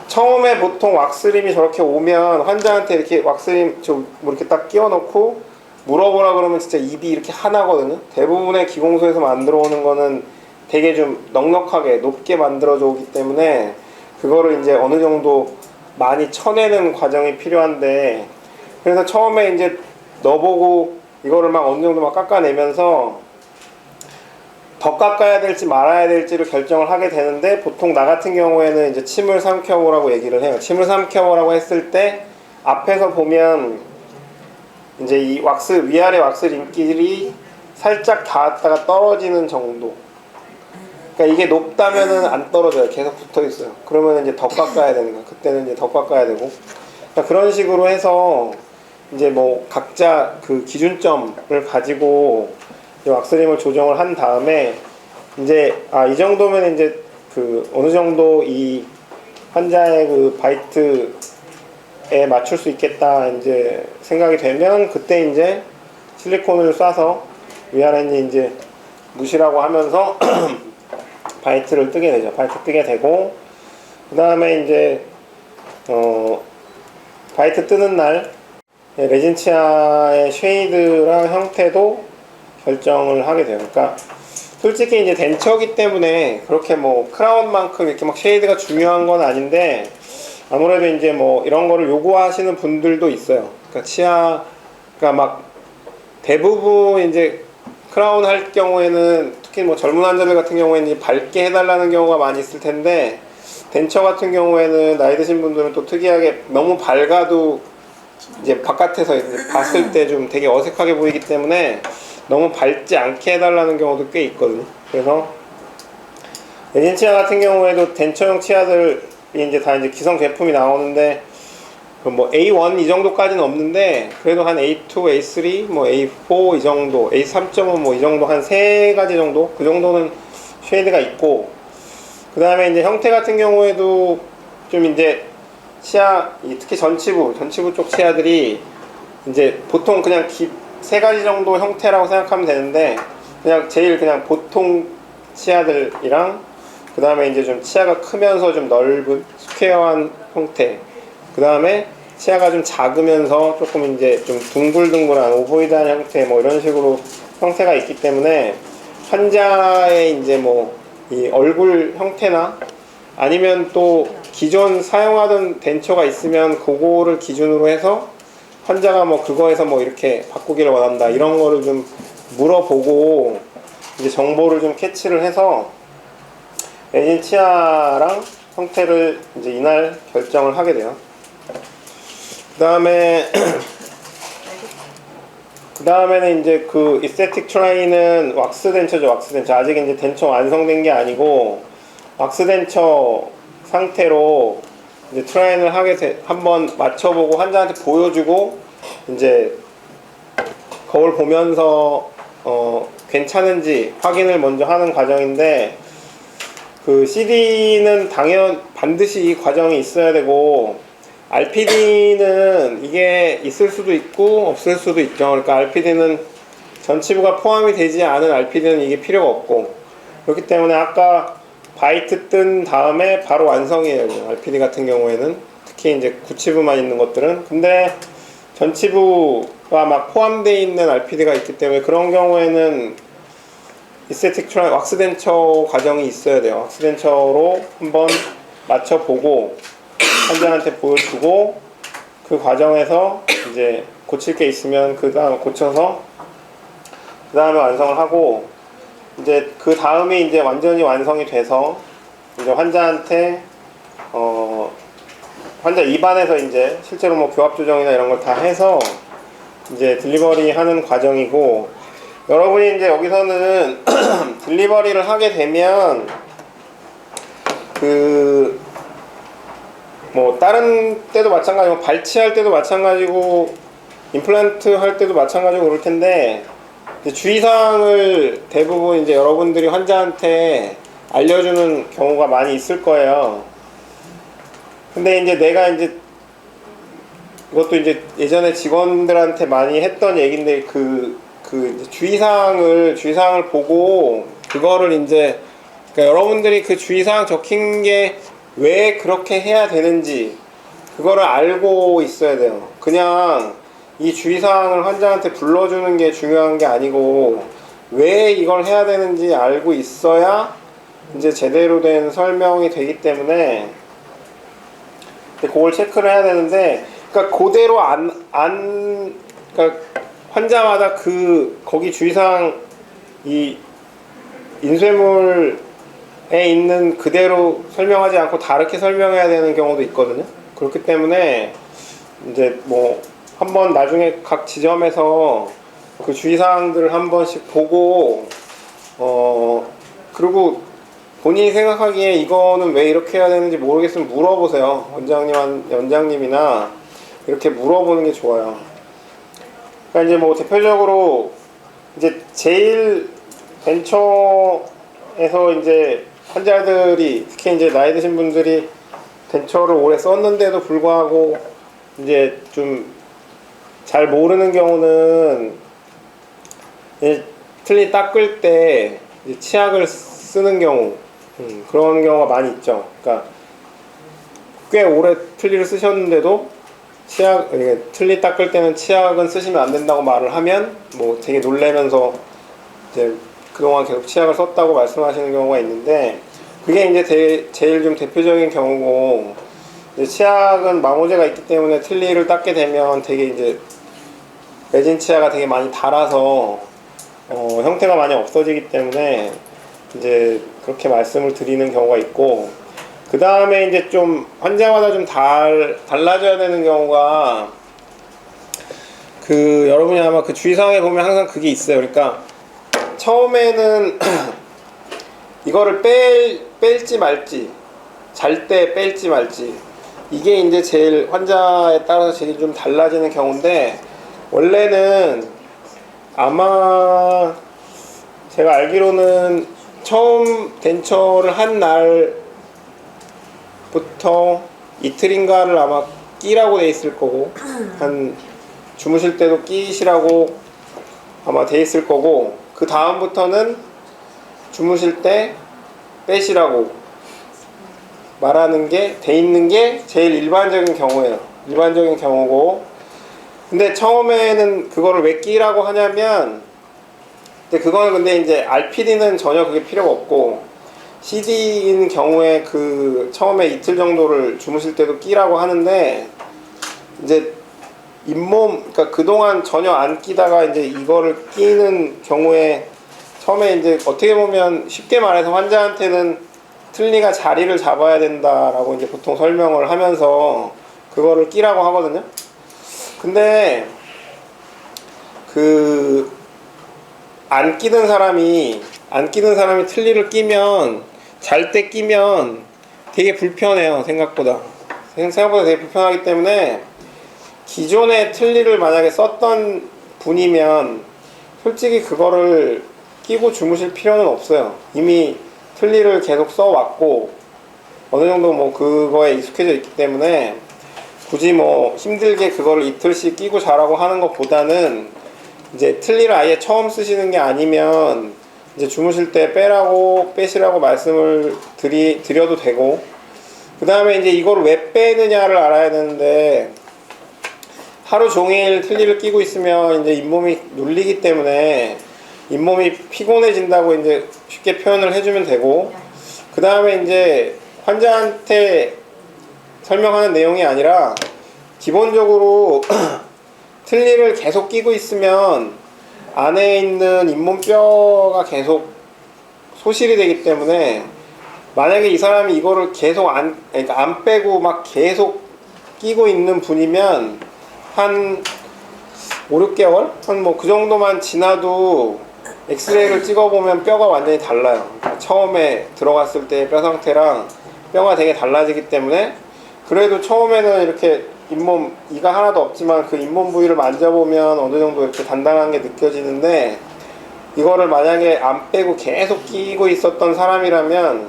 처음에 보통 왁스림이 저렇게 오면 환자한테 이렇게 왁스림 뭐 이렇게 딱 끼워 넣고 물어보라 그러면 진짜 입이 이렇게 하나거든요. 대부분의 기공소에서 만들어 오는 거는 되게 좀 넉넉하게 높게 만들어져 오기 때문에, 그거를 이제 어느 정도 많이 쳐내는 과정이 필요한데, 그래서 처음에 이제 넣어보고 이거를 막 어느 정도 막 깎아내면서 더 깎아야 될지 말아야 될지를 결정을 하게 되는데, 보통 나 같은 경우에는 이제 침을 삼켜보라고 얘기를 해요. 침을 삼켜보라고 했을 때 앞에서 보면 이제 이 위아래 왁스 림끼리 살짝 닿았다가 떨어지는 정도. 그러니까 이게 높다면은 안 떨어져요. 계속 붙어 있어요. 그러면 이제 더 깎아야 되는 거야. 그때는 이제 더 깎아야 되고. 그러니까 그런 식으로 해서 이제 뭐 각자 그 기준점을 가지고 왁스림을 조정을 한 다음에, 이제 이 정도면 이제 그 어느 정도 이 환자의 그 바이트에 맞출 수 있겠다 이제 생각이 되면, 그때 이제 실리콘을 쏴서 위아래 이제 무시라고 하면서 바이트를 뜨게 되죠. 바이트 뜨게 되고, 그 다음에 이제 바이트 뜨는 날 레진 치아의 쉐이드랑 형태도 결정을 하게 돼요. 그러니까 솔직히 이제 덴처기 때문에 그렇게 뭐 크라운만큼 이렇게 막 쉐이드가 중요한 건 아닌데, 아무래도 이제 뭐 이런 거를 요구하시는 분들도 있어요. 그러니까 치아가 막 대부분 이제 크라운 할 경우에는, 특히 뭐 젊은 환자들 같은 경우에는 이제 밝게 해달라는 경우가 많이 있을 텐데, 덴처 같은 경우에는 나이 드신 분들은 또 특이하게 너무 밝아도 이제 바깥에서 이제 봤을 때 좀 되게 어색하게 보이기 때문에 너무 밝지 않게 해달라는 경우도 꽤 있거든요. 그래서 레진 치아 같은 경우에도 덴처형 치아들이 이제 다 이제 기성 제품이 나오는데, 뭐 A1 이 정도까지는 없는데 그래도 한 A2, A3, 뭐 A4 이 정도, A3.5 뭐 이 정도 한 세 가지 정도, 그 정도는 쉐이드가 있고, 그 다음에 이제 형태 같은 경우에도 좀 이제 치아, 특히 전치부 쪽 치아들이 이제 보통 그냥 세 가지 정도 형태라고 생각하면 되는데, 그냥 제일 그냥 보통 치아들이랑, 그 다음에 이제 좀 치아가 크면서 좀 넓은 스퀘어한 형태, 그 다음에 치아가 좀 작으면서 조금 이제 좀 둥글둥글한 오보이드한 형태, 뭐 이런 식으로 형태가 있기 때문에 환자의 이제 뭐 이 얼굴 형태나 아니면 또 기존 사용하던 덴처가 있으면 그거를 기준으로 해서 환자가 뭐 그거에서 뭐 이렇게 바꾸기를 원한다 이런 거를 좀 물어보고 이제 정보를 좀 캐치를 해서 레진 치아랑 형태를 이제 이날 결정을 하게 돼요. 그 다음에는 이제 그 이스테틱 트라이는 왁스 덴처죠. 왁스 덴처. 아직 이제 덴처 완성된 게 아니고 왁스 덴처 상태로 이제 트라이를 한번 맞춰보고 환자한테 보여주고 이제 거울 보면서 괜찮은지 확인을 먼저 하는 과정인데, 그 CD는 반드시 이 과정이 있어야 되고, RPD는 이게 있을 수도 있고 없을 수도 있죠. 그러니까 RPD는 전치부가 포함이 되지 않은 RPD는 이게 필요가 없고, 그렇기 때문에 아까 바이트 뜬 다음에 바로 완성이에요. RPD 같은 경우에는 특히 이제 구치부만 있는 것들은. 근데 전치부가 막 포함되어 있는 RPD가 있기 때문에 그런 경우에는 이스테틱 트라이 왁스 덴처 과정이 있어야 돼요. 왁스 덴처로 한번 맞춰보고 환자한테 보여주고, 그 과정에서 이제 고칠 게 있으면 그 다음 고쳐서 그 다음에 완성을 하고, 이제 그 다음이 이제 완전히 완성이 돼서 이제 환자한테 환자 입안에서 이제 실제로 뭐 교합 조정이나 이런 걸 다 해서 이제 딜리버리 하는 과정이고, 여러분이 이제 여기서는 딜리버리를 하게 되면 뭐 다른 때도 마찬가지고 발치할 때도 마찬가지고 임플란트 할 때도 마찬가지고 그럴 텐데, 주의사항을 대부분 이제 여러분들이 환자한테 알려주는 경우가 많이 있을 거예요. 근데 이제 내가 이제 이것도 이제 예전에 직원들한테 많이 했던 얘기인데, 이제 주의사항을 보고 그거를 이제, 그러니까 여러분들이 그 주의사항 적힌 게 왜 그렇게 해야 되는지 그거를 알고 있어야 돼요. 그냥 이 주의사항을 환자한테 불러주는 게 중요한 게 아니고, 왜 이걸 해야 되는지 알고 있어야 이제 제대로 된 설명이 되기 때문에 그걸 체크를 해야 되는데, 그러니까 그대로 그러니까 환자마다 거기 주의사항 이 인쇄물에 있는 그대로 설명하지 않고 다르게 설명해야 되는 경우도 있거든요. 그렇기 때문에 이제 뭐 한번 나중에 각 지점에서 그 주의사항들을 한 번씩 보고 그리고 본인이 생각하기에 이거는 왜 이렇게 해야 되는지 모르겠으면 물어보세요. 원장님이나 이렇게 물어보는 게 좋아요. 그러니까 이제 뭐 대표적으로 이제 제일 덴처 현장에서 이제 환자들이 특히 이제 나이 드신 분들이 덴처를 오래 썼는데도 불구하고 이제 좀 잘 모르는 경우는 틀니 닦을 때 이제 치약을 쓰는 경우, 그런 경우가 많이 있죠. 그러니까 꽤 오래 틀니를 쓰셨는데도 틀니 닦을 때는 치약은 쓰시면 안 된다고 말을 하면 뭐 되게 놀래면서 이제 그동안 계속 치약을 썼다고 말씀하시는 경우가 있는데, 그게 이제 제일 좀 대표적인 경우고, 이제 치약은 마모제가 있기 때문에 틀니를 닦게 되면 되게 이제 레진 치아가 되게 많이 닳아서 형태가 많이 없어지기 때문에 이제 그렇게 말씀을 드리는 경우가 있고, 그 다음에 이제 좀 환자마다 좀 달라져야 되는 경우가, 여러분이 아마 그 주의사항에 보면 항상 그게 있어요. 그러니까 처음에는 이거를 뺄지 말지, 잘 때 뺄지 말지, 이게 이제 제일 환자에 따라서 제일 좀 달라지는 경우인데, 원래는 아마 제가 알기로는 처음 덴처를 한 날부터 이틀인가를 아마 끼라고 돼 있을 거고, 한 주무실 때도 끼시라고 아마 돼 있을 거고, 그 다음부터는 주무실 때 빼시라고 말하는 게 돼 있는 게 제일 일반적인 경우예요. 일반적인 경우고, 근데 처음에는 그거를 왜 끼라고 하냐면, 그거는 근데 이제 RPD는 전혀 그게 필요가 없고, CD인 경우에 그 처음에 이틀 정도를 주무실 때도 끼라고 하는데, 이제 잇몸, 그러니까 그동안 전혀 안 끼다가 이제 이거를 끼는 경우에, 처음에 이제 어떻게 보면 쉽게 말해서 환자한테는 틀니가 자리를 잡아야 된다라고 이제 보통 설명을 하면서 그거를 끼라고 하거든요. 근데 안 끼는 사람이 틀니를 끼면, 잘 때 끼면 되게 불편해요. 생각보다 되게 불편하기 때문에, 기존에 틀니를 만약에 썼던 분이면 솔직히 그거를 끼고 주무실 필요는 없어요. 이미 틀니를 계속 써왔고 어느 정도 뭐 그거에 익숙해져 있기 때문에 굳이 뭐 힘들게 그걸 이틀씩 끼고 자라고 하는 것보다는, 이제 틀니를 아예 처음 쓰시는 게 아니면 이제 주무실 때 빼시라고 말씀을 드려도 되고, 그 다음에 이제 이걸 왜 빼느냐를 알아야 되는데, 하루 종일 틀니를 끼고 있으면 이제 잇몸이 눌리기 때문에 잇몸이 피곤해진다고 이제 쉽게 표현을 해주면 되고, 그 다음에 이제 환자한테 설명하는 내용이 아니라, 기본적으로 틀니를 계속 끼고 있으면 안에 있는 잇몸뼈가 계속 소실이 되기 때문에, 만약에 이 사람이 이거를 계속 그러니까 안 빼고 막 계속 끼고 있는 분이면 한 5, 6개월? 한 뭐 그 정도만 지나도 엑스레이를 찍어보면 뼈가 완전히 달라요. 그러니까 처음에 들어갔을 때 뼈 상태랑 뼈가 되게 달라지기 때문에, 그래도 처음에는 이렇게 이가 하나도 없지만 그 잇몸 부위를 만져보면 어느 정도 이렇게 단단한 게 느껴지는데, 이거를 만약에 안 빼고 계속 끼고 있었던 사람이라면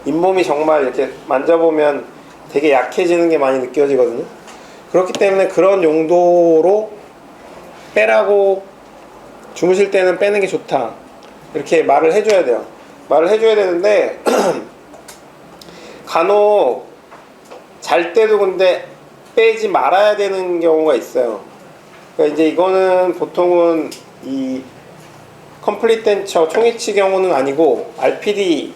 잇몸이 정말 이렇게 만져보면 되게 약해지는 게 많이 느껴지거든요. 그렇기 때문에 그런 용도로 빼라고, 주무실 때는 빼는 게 좋다, 이렇게 말을 해줘야 돼요. 말을 해줘야 되는데 간혹 잘 때도 근데 빼지 말아야 되는 경우가 있어요. 그러니까 이제 이거는 보통은 이 컴플릿 덴처 총이치 경우는 아니고, RPD,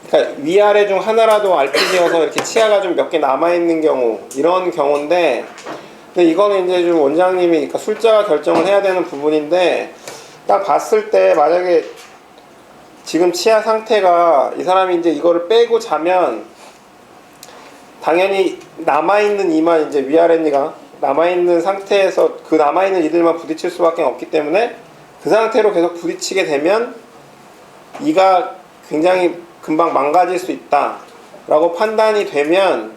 그러니까 위아래 중 하나라도 RPD여서 이렇게 치아가 좀 몇 개 남아있는 경우, 이런 경우인데, 근데 이거는 이제 좀 원장님이, 그러니까 술자가 결정을 해야 되는 부분인데, 딱 봤을 때 만약에 지금 치아 상태가, 이 사람이 이제 이거를 빼고 자면 당연히 남아있는 이만, 이제 위아랫니가 남아있는 상태에서 그 남아있는 이들만 부딪힐 수밖에 없기 때문에, 그 상태로 계속 부딪히게 되면 이가 굉장히 금방 망가질 수 있다 라고 판단이 되면,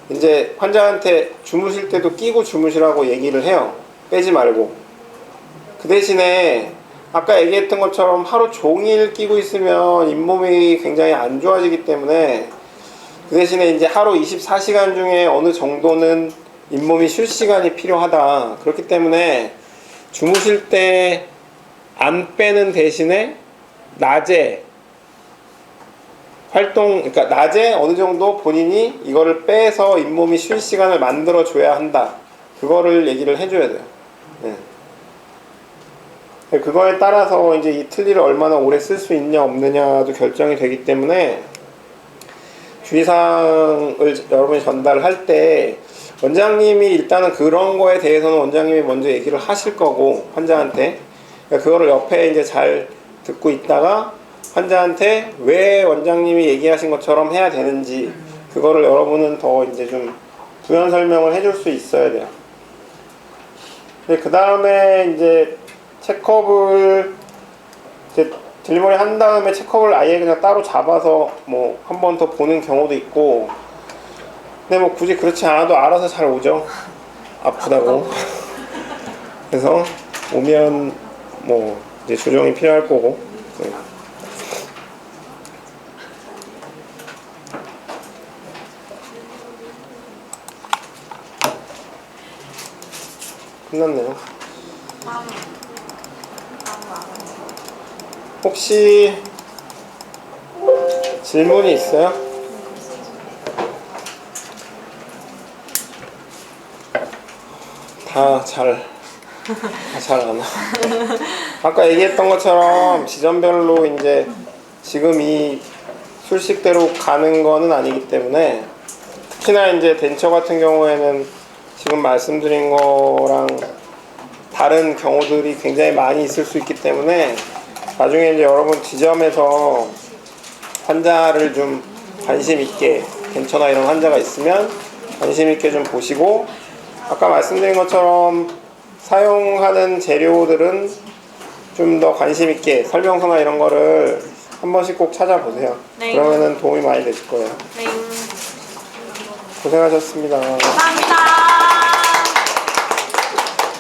이제 환자한테 주무실 때도 끼고 주무시라고 얘기를 해요. 빼지 말고. 그 대신에 아까 얘기했던 것처럼 하루 종일 끼고 있으면 잇몸이 굉장히 안 좋아지기 때문에 그 대신에 이제 하루 24시간 중에 어느 정도는 잇몸이 쉴 시간이 필요하다. 그렇기 때문에 주무실 때 안 빼는 대신에 낮에 그러니까 낮에 어느 정도 본인이 이거를 빼서 잇몸이 쉴 시간을 만들어 줘야 한다. 그거를 얘기를 해줘야 돼요. 네. 그거에 따라서 이제 이 틀니를 얼마나 오래 쓸 수 있냐 없느냐도 결정이 되기 때문에 주의사항을 여러분이 전달할 때 원장님이 일단은 그런 거에 대해서는 원장님이 먼저 얘기를 하실 거고 환자한테 그거를 옆에 이제 잘 듣고 있다가 환자한테 왜 원장님이 얘기하신 것처럼 해야 되는지 그거를 여러분은 더 이제 좀 부연 설명을 해줄 수 있어야 돼요. 그 다음에 이제 체크업을 이제 딜리버리 한 다음에 체크업을 아예 그냥 따로 잡아서 뭐 한 번 더 보는 경우도 있고 근데 뭐 굳이 그렇지 않아도 알아서 잘 오죠. 아프다고. 그래서 오면 뭐 이제 조정이 필요할 거고. 네. 끝났네요. 혹시 질문이 있어요? 다 잘 안 와. 아까 얘기했던 것처럼 지점별로 이제 지금 이 술식대로 가는 거는 아니기 때문에 특히나 이제 덴처 같은 경우에는 지금 말씀드린 거랑 다른 경우들이 굉장히 많이 있을 수 있기 때문에 나중에 이제 여러분 지점에서 환자를 좀 관심 있게 덴처나 이런 환자가 있으면 관심 있게 좀 보시고 아까 말씀드린 것처럼 사용하는 재료들은 좀 더 관심 있게 설명서나 이런 거를 한 번씩 꼭 찾아보세요. 네. 그러면은 도움이 많이 되실 거예요. 네. 고생하셨습니다. 감사합니다.